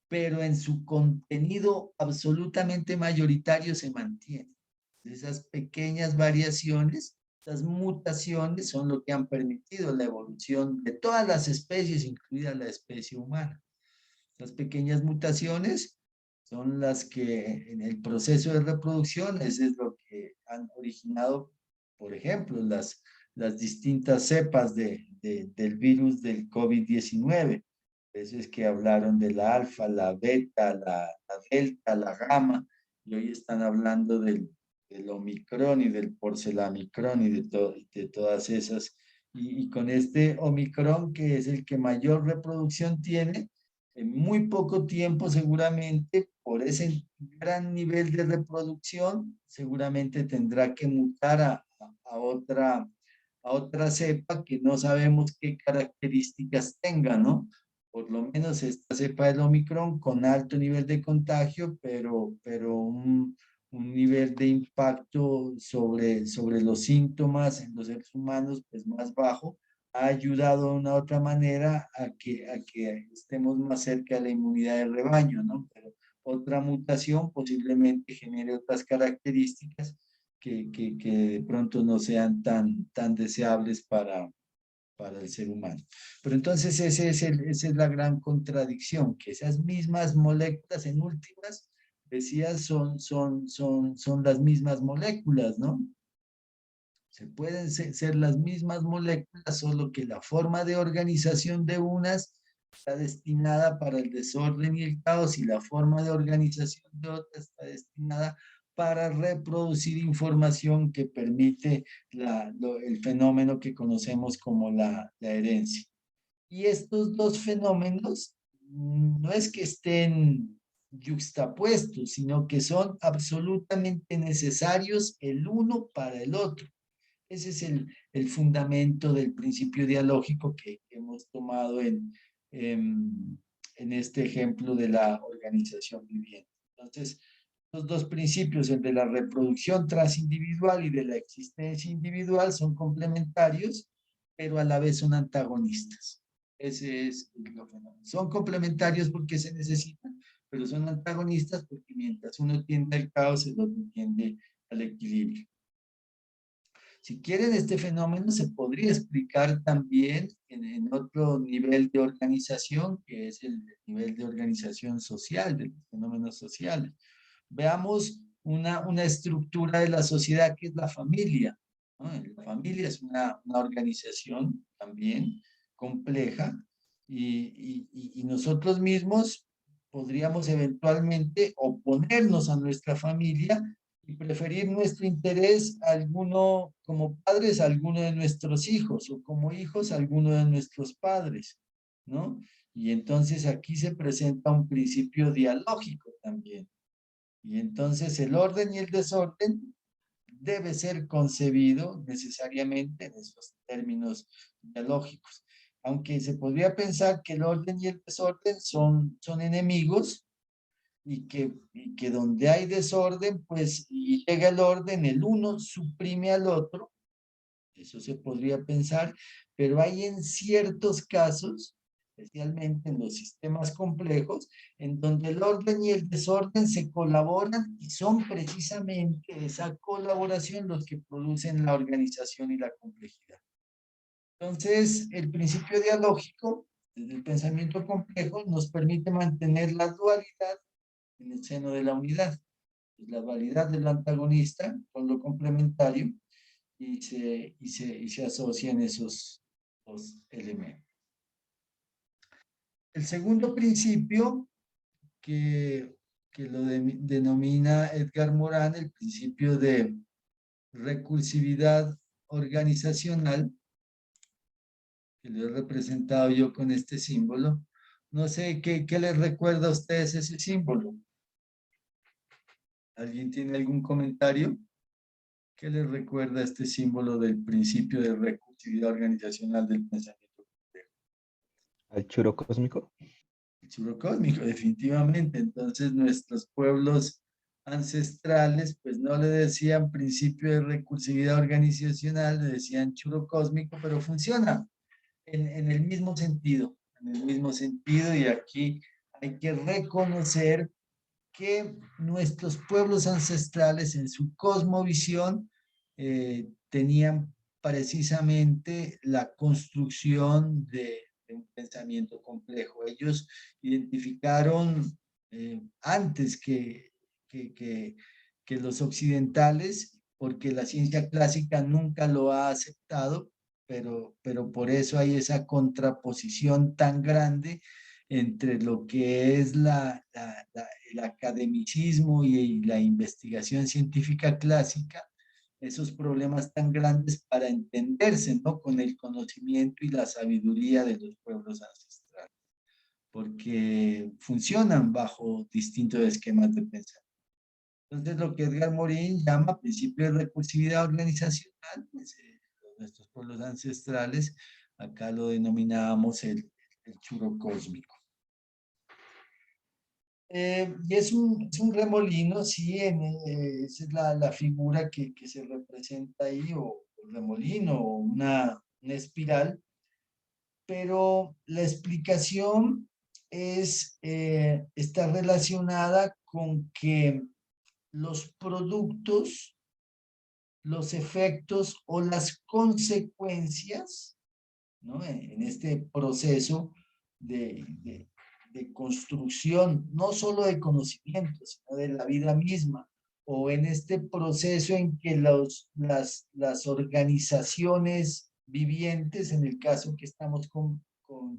Speaker 1: pero en su contenido absolutamente mayoritario se mantiene. Esas pequeñas variaciones, esas mutaciones son lo que han permitido la evolución de todas las especies, incluida la especie humana. Las pequeñas mutaciones son las que en el proceso de reproducción, eso es lo que han originado, por ejemplo, las distintas cepas del virus del COVID-19. Eso es que hablaron de la alfa, la beta, la delta, la gamma, y hoy están hablando del omicron y del porcelamicron y de todas esas. Y con este omicron, que es el que mayor reproducción tiene, en muy poco tiempo seguramente, por ese gran nivel de reproducción, seguramente tendrá que mutar a otra cepa que no sabemos qué características tenga, ¿no? Por lo menos esta cepa del Omicron con alto nivel de contagio, pero un nivel de impacto sobre los síntomas en los seres humanos pues más bajo, ha ayudado de una u otra manera a que estemos más cerca de la inmunidad de rebaño, ¿no? Pero otra mutación posiblemente genere otras características que de pronto no sean tan deseables para el ser humano. Pero entonces esa es la gran contradicción, que esas mismas moléculas en últimas, decías, son las mismas moléculas, ¿no? Se pueden ser las mismas moléculas, solo que la forma de organización de unas está destinada para el desorden y el caos y la forma de organización de otras está destinada para reproducir información que permite el fenómeno que conocemos como la herencia. Y estos dos fenómenos no es que estén yuxtapuestos, sino que son absolutamente necesarios el uno para el otro. Ese es el fundamento del principio dialógico que hemos tomado en este ejemplo de la organización viviente. Entonces, los dos principios, el de la reproducción transindividual y de la existencia individual, son complementarios, pero a la vez son antagonistas. Ese es el fenómeno. Son complementarios porque se necesitan, pero son antagonistas porque mientras uno tiende al caos, el otro tiende al equilibrio. Si quieren, este fenómeno se podría explicar también en otro nivel de organización, que es el nivel de organización social, de los fenómenos sociales. Veamos una estructura de la sociedad que es la familia, ¿no? La familia es una organización también compleja y nosotros mismos podríamos eventualmente oponernos a nuestra familia y preferir nuestro interés a alguno, como padres, a alguno de nuestros hijos, o como hijos, a alguno de nuestros padres, ¿no? Y entonces aquí se presenta un principio dialógico también. Y entonces el orden y el desorden debe ser concebido necesariamente en esos términos dialógicos. Aunque se podría pensar que el orden y el desorden son enemigos, y que donde hay desorden, pues y llega el orden, el uno suprime al otro, eso se podría pensar, pero hay en ciertos casos, especialmente en los sistemas complejos, en donde el orden y el desorden se colaboran y son precisamente esa colaboración los que producen la organización y la complejidad. Entonces, el principio dialógico, desde el pensamiento complejo, nos permite mantener la dualidad en el seno de la unidad. La dualidad del antagonista con lo complementario y se asocian esos dos elementos. El segundo principio que lo denomina Edgar Morin, el principio de recursividad organizacional, que lo he representado yo con este símbolo. No sé, ¿qué les recuerda a ustedes ese símbolo? ¿Alguien tiene algún comentario? ¿Qué les recuerda este símbolo del principio de recursividad organizacional del pensamiento complejo?
Speaker 3: ¿Al churo cósmico?
Speaker 1: El churro cósmico, definitivamente. Entonces, nuestros pueblos ancestrales, pues no le decían principio de recursividad organizacional, le decían churro cósmico, pero funciona en el mismo sentido, y aquí hay que reconocer que nuestros pueblos ancestrales en su cosmovisión tenían precisamente la construcción de un pensamiento complejo. Ellos identificaron antes que los occidentales, porque la ciencia clásica nunca lo ha aceptado, pero por eso hay esa contraposición tan grande entre lo que es el academicismo y la investigación científica clásica, esos problemas tan grandes para entenderse, ¿no? Con el conocimiento y la sabiduría de los pueblos ancestrales, porque funcionan bajo distintos esquemas de pensamiento. Entonces, lo que Edgar Morin llama principio de recursividad organizacional, pues, nuestros pueblos ancestrales, acá lo denominábamos el churro cósmico. Y es un remolino, sí, esa es la figura que se representa ahí, o remolino, o una espiral, pero la explicación está relacionada con que los productos, los efectos o las consecuencias, ¿no? En este proceso de construcción, no solo de conocimiento, sino de la vida misma, o en este proceso en que las organizaciones vivientes, en el caso que estamos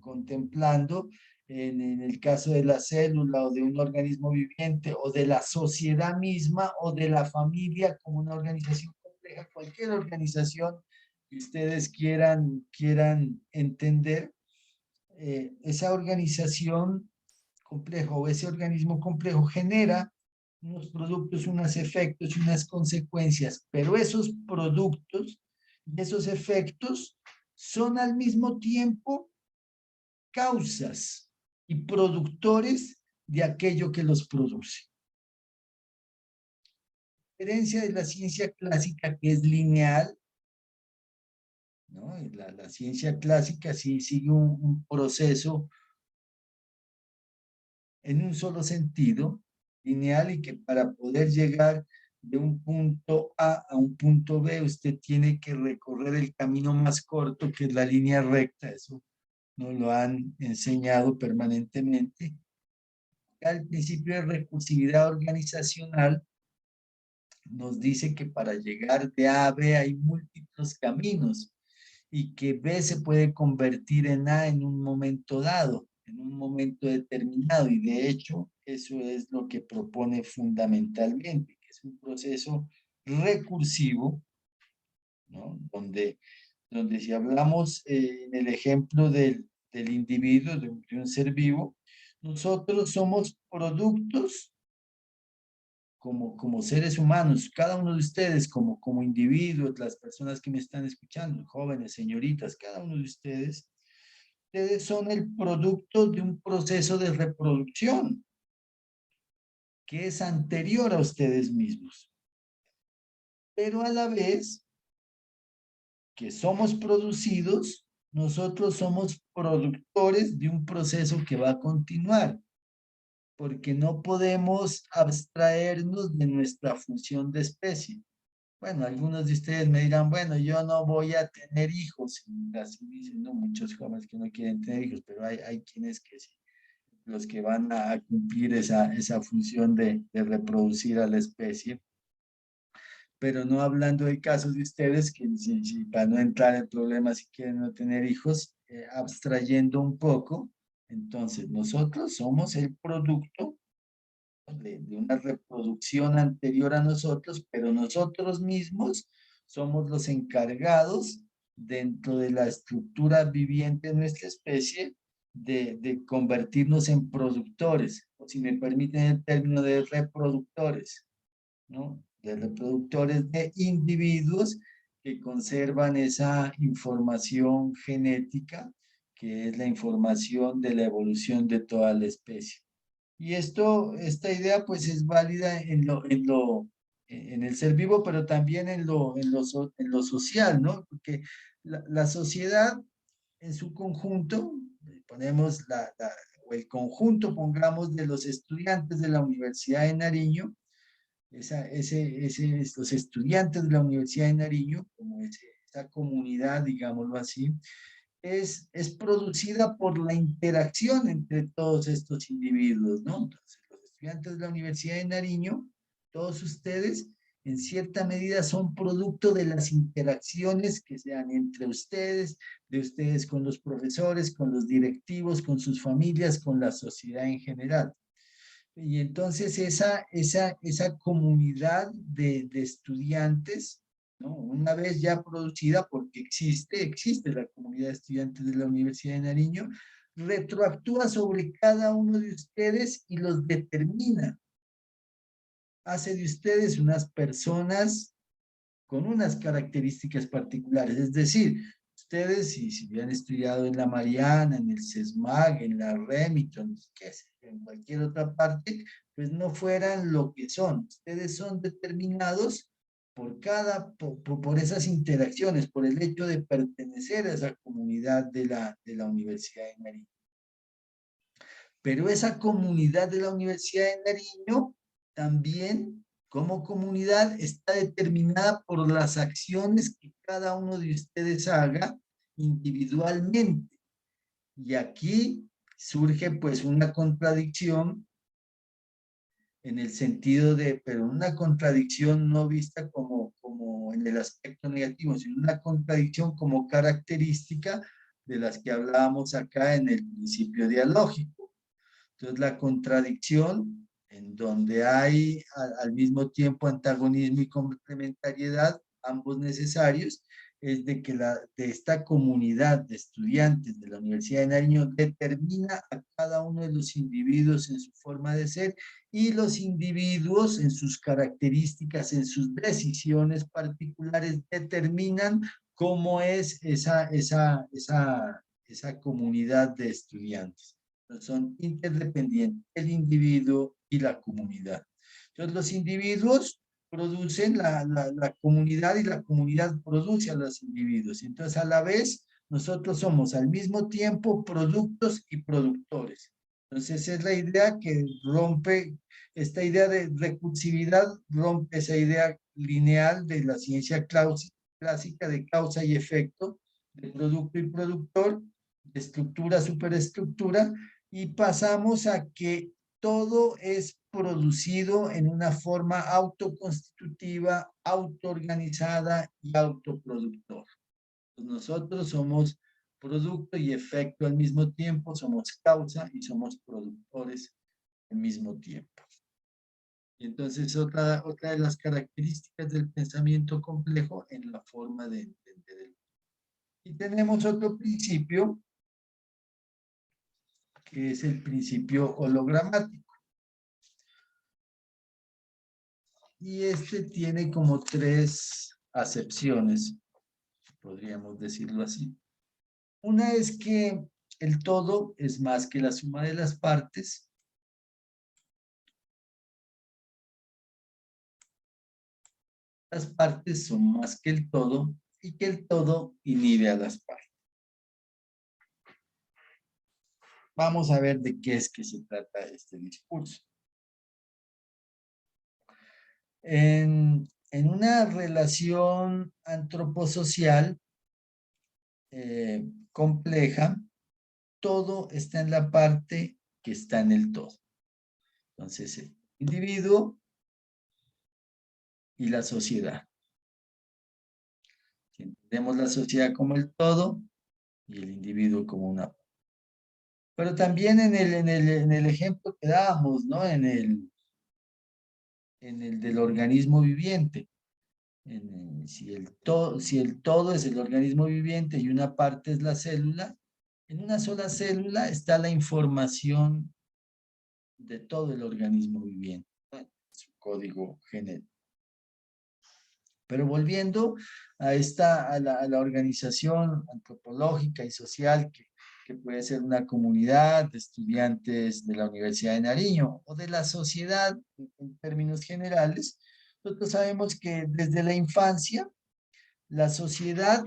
Speaker 1: contemplando, en el caso de la célula o de un organismo viviente, o de la sociedad misma, o de la familia como una organización compleja, cualquier organización que ustedes quieran entender, esa organización compleja o ese organismo complejo genera unos productos, unos efectos y unas consecuencias, pero esos productos y esos efectos son al mismo tiempo causas y productores de aquello que los produce. A diferencia de la ciencia clásica, que es lineal, ¿no? La ciencia clásica sí sigue un proceso en un solo sentido, lineal, y que para poder llegar de un punto A un punto B, usted tiene que recorrer el camino más corto, que es la línea recta. Eso nos lo han enseñado permanentemente. El principio de recursividad organizacional nos dice que para llegar de A a B hay múltiples caminos, y que B se puede convertir en A en un momento dado, en un momento determinado, y de hecho eso es lo que propone fundamentalmente, que es un proceso recursivo, ¿no? Donde si hablamos en el ejemplo del individuo, de un ser vivo, nosotros somos productos como seres humanos, cada uno de ustedes como individuos, las personas que me están escuchando, jóvenes, señoritas, cada uno de ustedes son el producto de un proceso de reproducción que es anterior a ustedes mismos. Pero a la vez que somos producidos, nosotros somos productores de un proceso que va a continuar, porque no podemos abstraernos de nuestra función de especie. Bueno, algunos de ustedes me dirán, bueno, yo no voy a tener hijos. Así dicen, ¿no? Muchos jóvenes que no quieren tener hijos, pero hay quienes que sí, los que van a cumplir esa función de reproducir a la especie. Pero no hablando de casos de ustedes, que para no entrar en problemas si quieren no tener hijos, abstrayendo un poco, entonces nosotros somos el producto de una reproducción anterior a nosotros, pero nosotros mismos somos los encargados dentro de la estructura viviente de nuestra especie de convertirnos en productores, o si me permiten el término, de reproductores, ¿no? De reproductores de individuos que conservan esa información genética, que es la información de la evolución de toda la especie. Y esta idea pues es válida en el ser vivo, pero también en lo social, ¿no? Porque la sociedad en su conjunto, ponemos o el conjunto, pongamos, de los estudiantes de la Universidad de Nariño, los estudiantes de la Universidad de Nariño, como esa comunidad, digámoslo así, es producida por la interacción entre todos estos individuos, ¿no? Entonces, los estudiantes de la Universidad de Nariño, todos ustedes, en cierta medida son producto de las interacciones que se dan entre ustedes, de ustedes con los profesores, con los directivos, con sus familias, con la sociedad en general. Y entonces esa comunidad de estudiantes, ¿no? Una vez ya producida, porque existe la comunidad de estudiantes de la Universidad de Nariño, retroactúa sobre cada uno de ustedes y los determina. Hace de ustedes unas personas con unas características particulares. Es decir, ustedes, si han estudiado en la Mariana, en el CESMAG, en la Remington, en cualquier otra parte, pues no fueran lo que son. Ustedes son determinados por esas interacciones, por el hecho de pertenecer a esa comunidad de la Universidad de Nariño. Pero esa comunidad de la Universidad de Nariño también, como comunidad, está determinada por las acciones que cada uno de ustedes haga individualmente. Y aquí surge pues una contradicción en el sentido de, pero una contradicción no vista como en el aspecto negativo, sino una contradicción como característica de las que hablábamos acá en el principio dialógico. Entonces, la contradicción, en donde hay al mismo tiempo antagonismo y complementariedad, ambos necesarios, es de que de esta comunidad de estudiantes de la Universidad de Nariño determina a cada uno de los individuos en su forma de ser y los individuos en sus características, en sus decisiones particulares, determinan cómo es esa comunidad de estudiantes. Son interdependientes, el individuo y la comunidad. Entonces, los individuos producen la comunidad y la comunidad produce a los individuos. Entonces, a la vez, nosotros somos al mismo tiempo productos y productores. Entonces, esa es la idea que rompe, esta idea de recursividad rompe esa idea lineal de la ciencia clásica de causa y efecto, de producto y productor, de estructura, superestructura, y pasamos a que todo es producido en una forma autoconstitutiva, autoorganizada y autoproductor. Nosotros somos producto y efecto al mismo tiempo, somos causa y somos productores al mismo tiempo. Y entonces otra de las características del pensamiento complejo en la forma de entender el mundo. Y tenemos otro principio, que es el principio hologramático. Y este tiene como tres acepciones, podríamos decirlo así. Una es que el todo es más que la suma de las partes. Las partes son más que el todo y que el todo inhibe a las partes. Vamos a ver de qué es que se trata este discurso. En una relación antroposocial compleja, todo está en la parte que está en el todo. Entonces, el individuo y la sociedad. Si entendemos la sociedad como el todo y el individuo como una parte. Pero también en el ejemplo que dábamos, ¿no? En el del organismo viviente. Si el todo es el organismo viviente y una parte es la célula, en una sola célula está la información de todo el organismo viviente, su código genético. Pero volviendo a la organización antropológica y social que puede ser una comunidad de estudiantes de la Universidad de Nariño o de la sociedad en términos generales, nosotros sabemos que desde la infancia la sociedad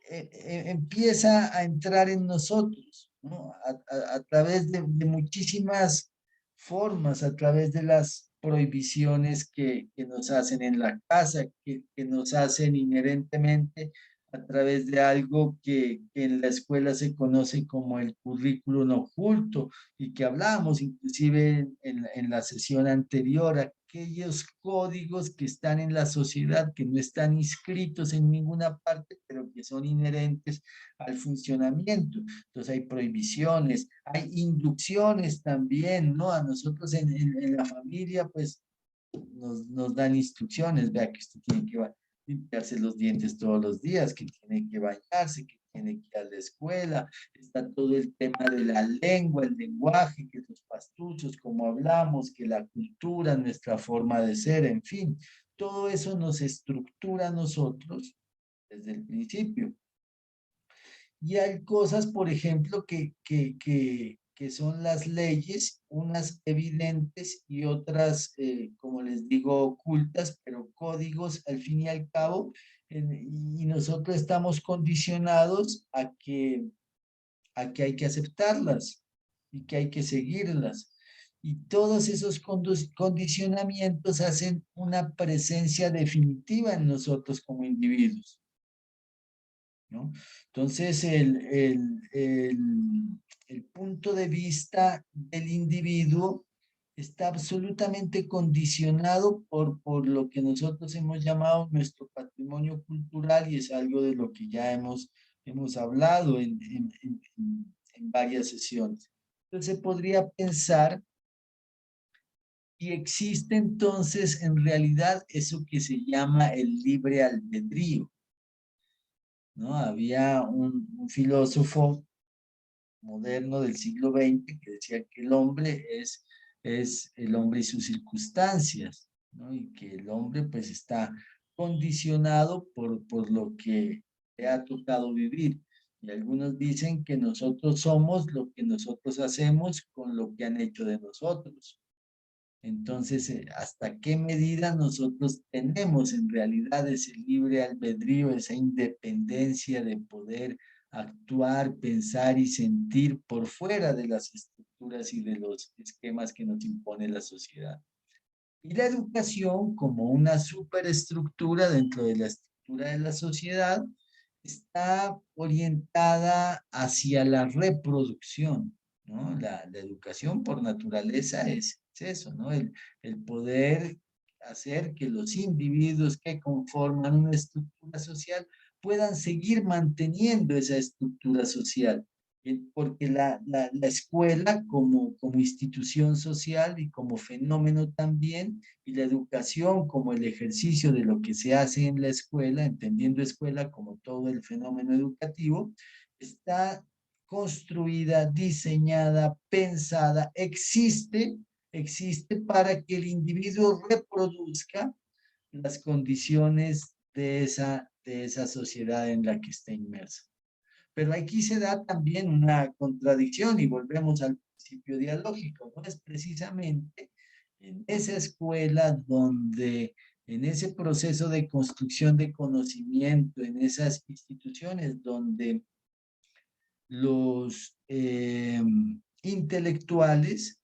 Speaker 1: empieza a entrar en nosotros, ¿no? A través de muchísimas formas, a través de las prohibiciones que nos hacen en la casa, que nos hacen inherentemente a través de algo que en la escuela se conoce como el currículum oculto y que hablamos inclusive en la sesión anterior, aquellos códigos que están en la sociedad, que no están inscritos en ninguna parte, pero que son inherentes al funcionamiento. Entonces hay prohibiciones, hay inducciones también, ¿no? A nosotros en la familia, pues, nos dan instrucciones, vea que usted tiene que limpiarse los dientes todos los días, que tiene que bañarse, que tiene que ir a la escuela, está todo el tema de la lengua, el lenguaje, que los pastuchos, como hablamos, que la cultura, nuestra forma de ser, en fin, todo eso nos estructura a nosotros desde el principio. Y hay cosas, por ejemplo, que que son las leyes, unas evidentes y otras, como les digo, ocultas, pero códigos al fin y al cabo, y nosotros estamos condicionados a que hay que aceptarlas y que hay que seguirlas. Y todos esos condicionamientos hacen una presencia definitiva en nosotros como individuos, ¿no? Entonces, el punto de vista del individuo está absolutamente condicionado por lo que nosotros hemos llamado nuestro patrimonio cultural, y es algo de lo que ya hemos hablado en varias sesiones. Entonces, se podría pensar y existe entonces en realidad eso que se llama el libre albedrío, ¿no? Había un filósofo moderno del siglo XX que decía que el hombre es el hombre y sus circunstancias, ¿no? Y que el hombre pues está condicionado por lo que le ha tocado vivir. Y algunos dicen que nosotros somos lo que nosotros hacemos con lo que han hecho de nosotros. Entonces, ¿hasta qué medida nosotros tenemos en realidad ese libre albedrío, esa independencia de poder actuar, pensar y sentir por fuera de las estructuras y de los esquemas que nos impone la sociedad? Y la educación, como una superestructura dentro de la estructura de la sociedad, está orientada hacia la reproducción, ¿no? La educación por naturaleza es eso, ¿no? El poder hacer que los individuos que conforman una estructura social puedan seguir manteniendo esa estructura social. Porque la escuela como institución social y como fenómeno también, y la educación como el ejercicio de lo que se hace en la escuela, entendiendo escuela como todo el fenómeno educativo, está construida, diseñada, pensada, existe para que el individuo reproduzca las condiciones de esa sociedad en la que está inmersa. Pero aquí se da también una contradicción y volvemos al principio dialógico, ¿no? Es precisamente en esa escuela donde, en ese proceso de construcción de conocimiento, en esas instituciones donde los intelectuales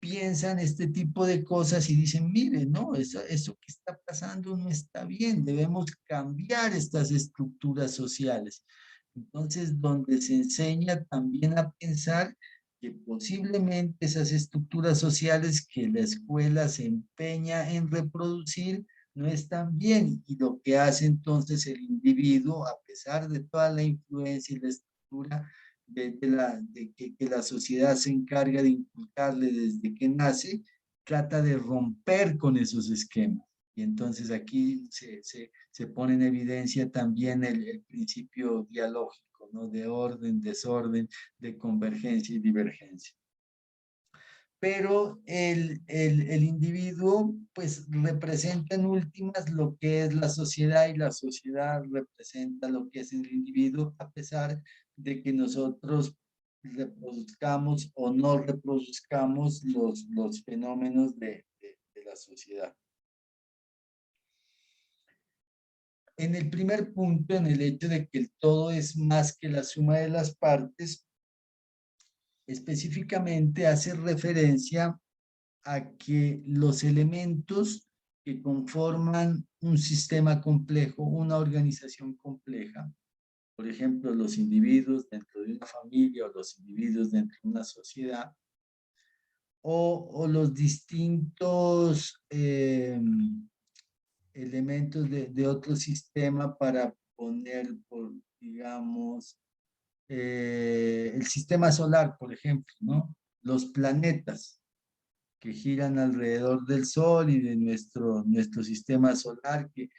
Speaker 1: piensan este tipo de cosas y dicen, mire, no, eso que está pasando no está bien, debemos cambiar estas estructuras sociales. Entonces, donde se enseña también a pensar que posiblemente esas estructuras sociales que la escuela se empeña en reproducir no están bien, y lo que hace entonces el individuo, a pesar de toda la influencia y la estructura que la sociedad se encarga de inculcarle desde que nace, trata de romper con esos esquemas. Y entonces aquí se pone en evidencia también el principio dialógico, ¿no? De orden, desorden, de convergencia y divergencia. Pero el individuo pues representa en últimas lo que es la sociedad, y la sociedad representa lo que es el individuo, a pesar de que nosotros reproduzcamos o no reproduzcamos los fenómenos de la sociedad. En el primer punto, en el hecho de que el todo es más que la suma de las partes, específicamente hace referencia a que los elementos que conforman un sistema complejo, una organización compleja, por ejemplo, los individuos dentro de una familia o los individuos dentro de una sociedad, o los distintos elementos de otro sistema, para poner, digamos, el sistema solar, por ejemplo, ¿no? Los planetas que giran alrededor del Sol y de nuestro sistema solar, que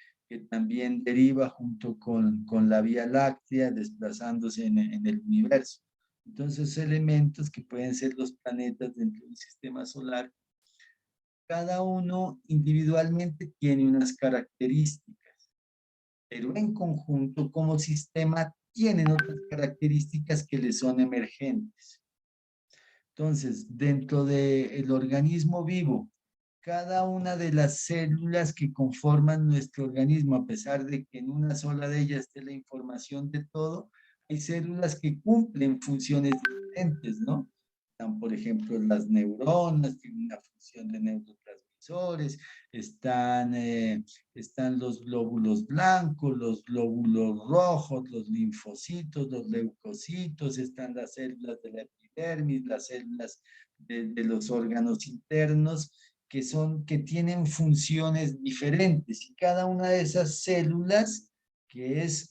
Speaker 1: también deriva junto con la Vía Láctea, desplazándose en el universo. Entonces, elementos que pueden ser los planetas dentro del sistema solar, cada uno individualmente tiene unas características, pero en conjunto como sistema tienen otras características que les son emergentes. Entonces, dentro del organismo vivo, cada una de las células que conforman nuestro organismo, a pesar de que en una sola de ellas esté la información de todo, hay células que cumplen funciones diferentes, ¿no? Están, por ejemplo, las neuronas, tienen una función de neurotransmisores, están los glóbulos blancos, los glóbulos rojos, los linfocitos, los leucocitos, están las células de la epidermis, las células de los órganos internos, que tienen funciones diferentes, y cada una de esas células que es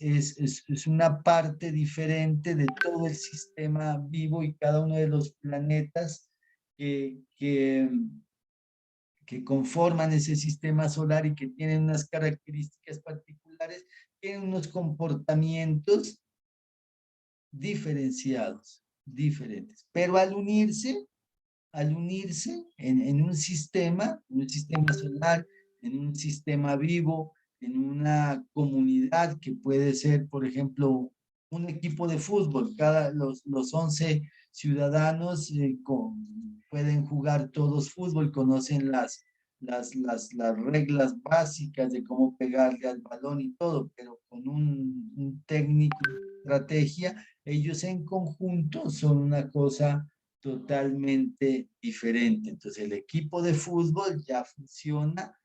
Speaker 1: una parte diferente de todo el sistema vivo, y cada uno de los planetas que, que, que conforman ese sistema solar y que tienen unas características particulares, tienen unos comportamientos diferenciados, diferentes. Pero al unirse en un sistema solar, en un sistema vivo, en una comunidad que puede ser, por ejemplo, un equipo de fútbol. Los 11 ciudadanos pueden jugar todos fútbol, conocen las reglas básicas de cómo pegarle al balón y todo, pero con un técnico, estrategia, ellos en conjunto son una cosa totalmente diferente. Entonces el equipo de fútbol ya funciona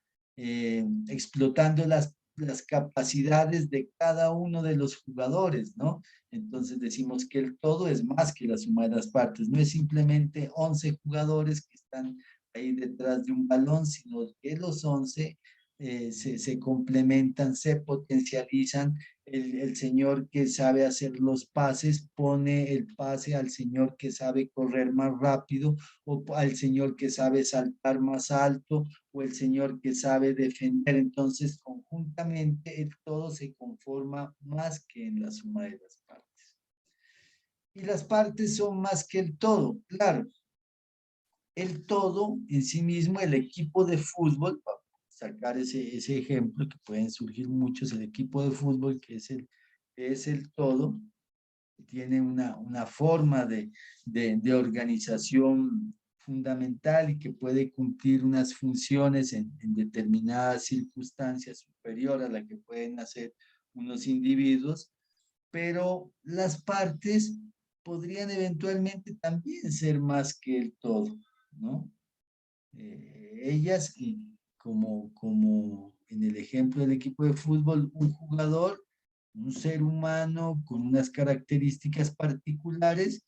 Speaker 1: explotando las capacidades de cada uno de los jugadores, ¿no? Entonces decimos que el todo es más que la suma de las partes, no es simplemente 11 jugadores que están ahí detrás de un balón, sino que los 11 se complementan, se potencializan. El señor que sabe hacer los pases pone el pase al señor que sabe correr más rápido, o al señor que sabe saltar más alto, o el señor que sabe defender. Entonces, conjuntamente, el todo se conforma más que en la suma de las partes. Y las partes son más que el todo, claro. El todo en sí mismo, el equipo de fútbol, para sacar ese ejemplo, que pueden surgir muchos, el equipo de fútbol, que es el todo, tiene una forma de organización fundamental, y que puede cumplir unas funciones en determinadas circunstancias superior a la que pueden hacer unos individuos, pero las partes podrían eventualmente también ser más que el todo, ¿no? Ellas, como en el ejemplo del equipo de fútbol, un jugador, un ser humano con unas características particulares,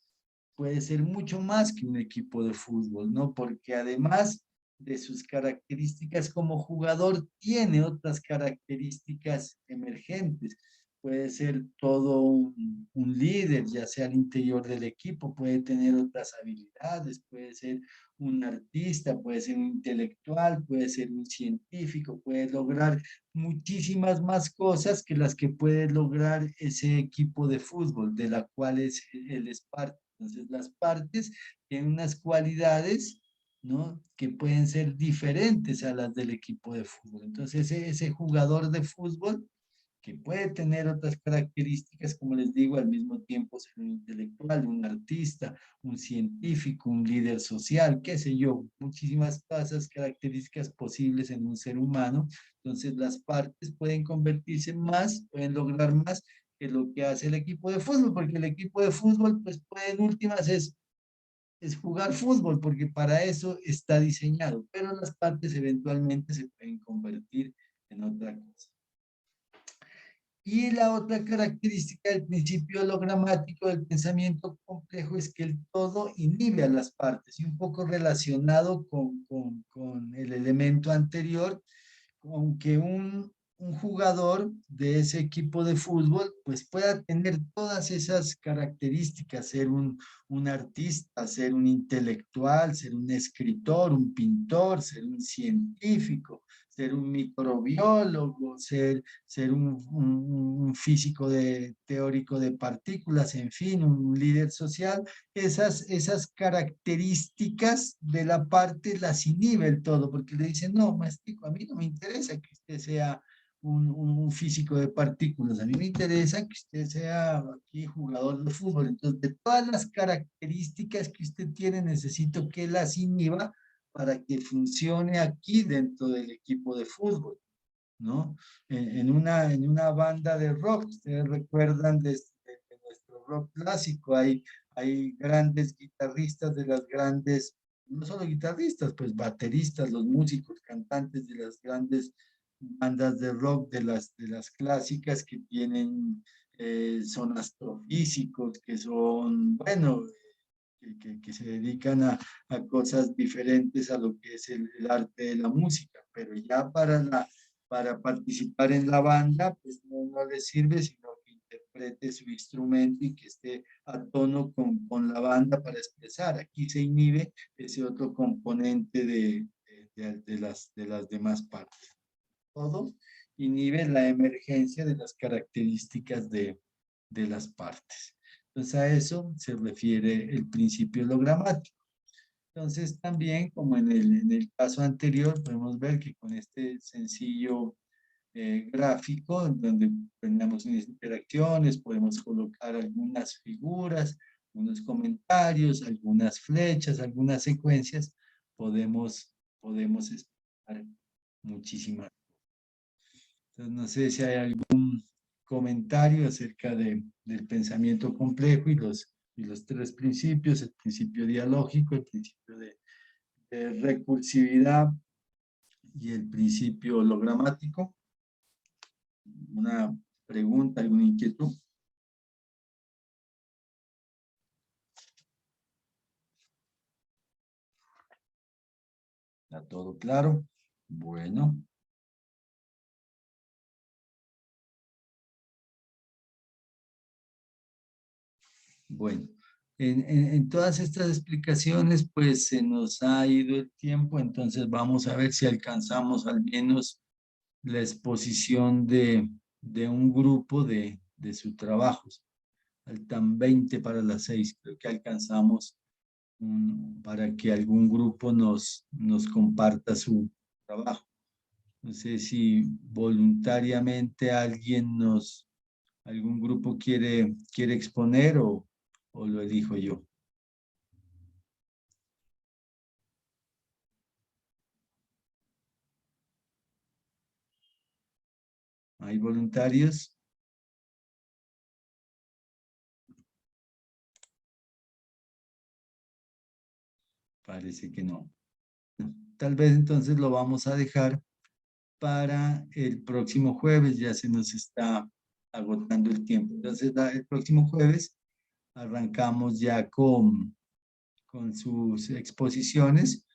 Speaker 1: puede ser mucho más que un equipo de fútbol, ¿no? Porque además de sus características como jugador, tiene otras características emergentes. Puede ser todo un líder, ya sea al interior del equipo, puede tener otras habilidades, puede ser un artista, puede ser un intelectual, puede ser un científico, puede lograr muchísimas más cosas que las que puede lograr ese equipo de fútbol, de la cual él es parte. Entonces, las partes tienen unas cualidades, ¿no?, que pueden ser diferentes a las del equipo de fútbol. Entonces, ese jugador de fútbol, que puede tener otras características, como les digo, al mismo tiempo ser un intelectual, un artista, un científico, un líder social, qué sé yo, muchísimas cosas, características posibles en un ser humano. Entonces las partes pueden convertirse más, pueden lograr más que lo que hace el equipo de fútbol, porque el equipo de fútbol, pues puede, en últimas, es jugar fútbol, porque para eso está diseñado, pero las partes eventualmente se pueden convertir en otra cosa. Y la otra característica del principio hologramático del pensamiento complejo es que el todo inhibe a las partes, y un poco relacionado con el elemento anterior, aunque un jugador de ese equipo de fútbol pues pueda tener todas esas características, ser un artista, ser un intelectual, ser un escritor, un pintor, ser un científico, ser un microbiólogo, ser un físico teórico de partículas, en fin, un líder social. Esas características de la parte las inhibe el todo, porque le dicen, no, maestico, a mí no me interesa que usted sea un físico de partículas. A mí me interesa que usted sea aquí jugador de fútbol. Entonces, de todas las características que usted tiene, necesito que las inhiba para que funcione aquí dentro del equipo de fútbol, ¿no? En una banda de rock, ustedes recuerdan de nuestro rock clásico, hay grandes guitarristas de las grandes, no solo guitarristas, pues bateristas, los músicos, cantantes de las grandes bandas de rock, de las clásicas que tienen, son astrofísicos, que son, bueno, que se dedican a cosas diferentes a lo que es el arte de la música, pero ya para participar en la banda, pues no les sirve, sino que interprete su instrumento y que esté a tono con la banda para expresar. Aquí se inhibe ese otro componente de las demás partes. Todo inhibe la emergencia de las características de las partes. Entonces a eso se refiere el principio logramático. Entonces también, como en el caso anterior, podemos ver que con este sencillo gráfico, donde tenemos unas interacciones, podemos colocar algunas figuras, unos comentarios, algunas flechas, algunas secuencias, podemos explicar muchísimas. Entonces, no sé si hay algún comentario acerca del pensamiento complejo y los tres principios, el principio dialógico, el principio de recursividad y el principio hologramático. ¿Una pregunta, alguna inquietud? ¿Está todo claro? Bueno. Bueno, en todas estas explicaciones, pues se nos ha ido el tiempo, entonces vamos a ver si alcanzamos al menos la exposición de un grupo de su trabajo. Faltan 20 para las 6, creo que alcanzamos para que algún grupo nos comparta su trabajo. No sé si voluntariamente algún grupo quiere exponer o lo elijo yo. ¿Hay voluntarios? Parece que no. Tal vez entonces lo vamos a dejar para el próximo jueves, ya se nos está agotando el tiempo. Entonces, el próximo jueves arrancamos ya con sus exposiciones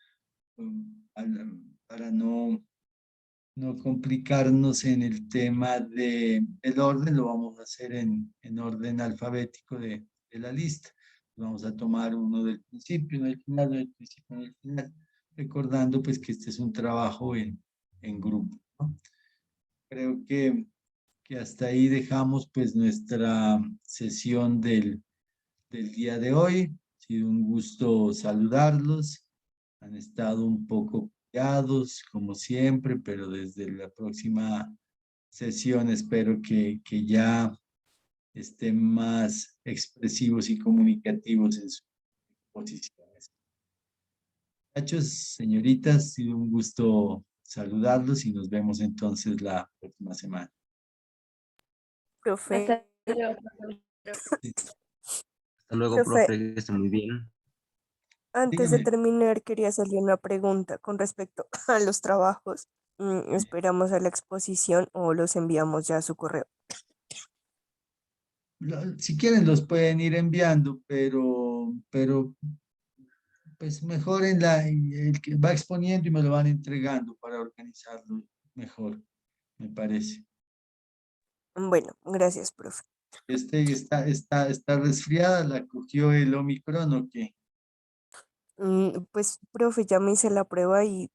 Speaker 1: para no complicarnos en el tema del orden, lo vamos a hacer en orden alfabético de la lista. Vamos a tomar uno del principio, uno del final, uno del principio, uno del final, recordando pues que este es un trabajo en grupo, ¿no? Creo que hasta ahí dejamos pues nuestra sesión del día de hoy. Ha sido un gusto saludarlos. Han estado un poco callados, como siempre, pero desde la próxima sesión espero que ya estén más expresivos y comunicativos en sus posiciones. Muchachos, señoritas, ha sido un gusto saludarlos y nos vemos entonces la próxima semana.
Speaker 4: Profe,
Speaker 5: Hasta luego, profesor.
Speaker 3: Hasta luego,
Speaker 4: Profe.
Speaker 3: profe, que esté muy bien.
Speaker 4: antes de
Speaker 1: Dígame.
Speaker 4: terminar, quería hacerle una pregunta con respecto a los trabajos. ¿Esperamos a la exposición o los enviamos ya a su correo?
Speaker 1: Si quieren los pueden ir enviando, pero pues mejor el que va exponiendo y me lo van entregando para organizarlo mejor, me parece.
Speaker 4: Bueno, gracias, profe.
Speaker 1: Está resfriada, la cogió el Omicron o qué.
Speaker 4: Pues, profe, ya me hice la prueba y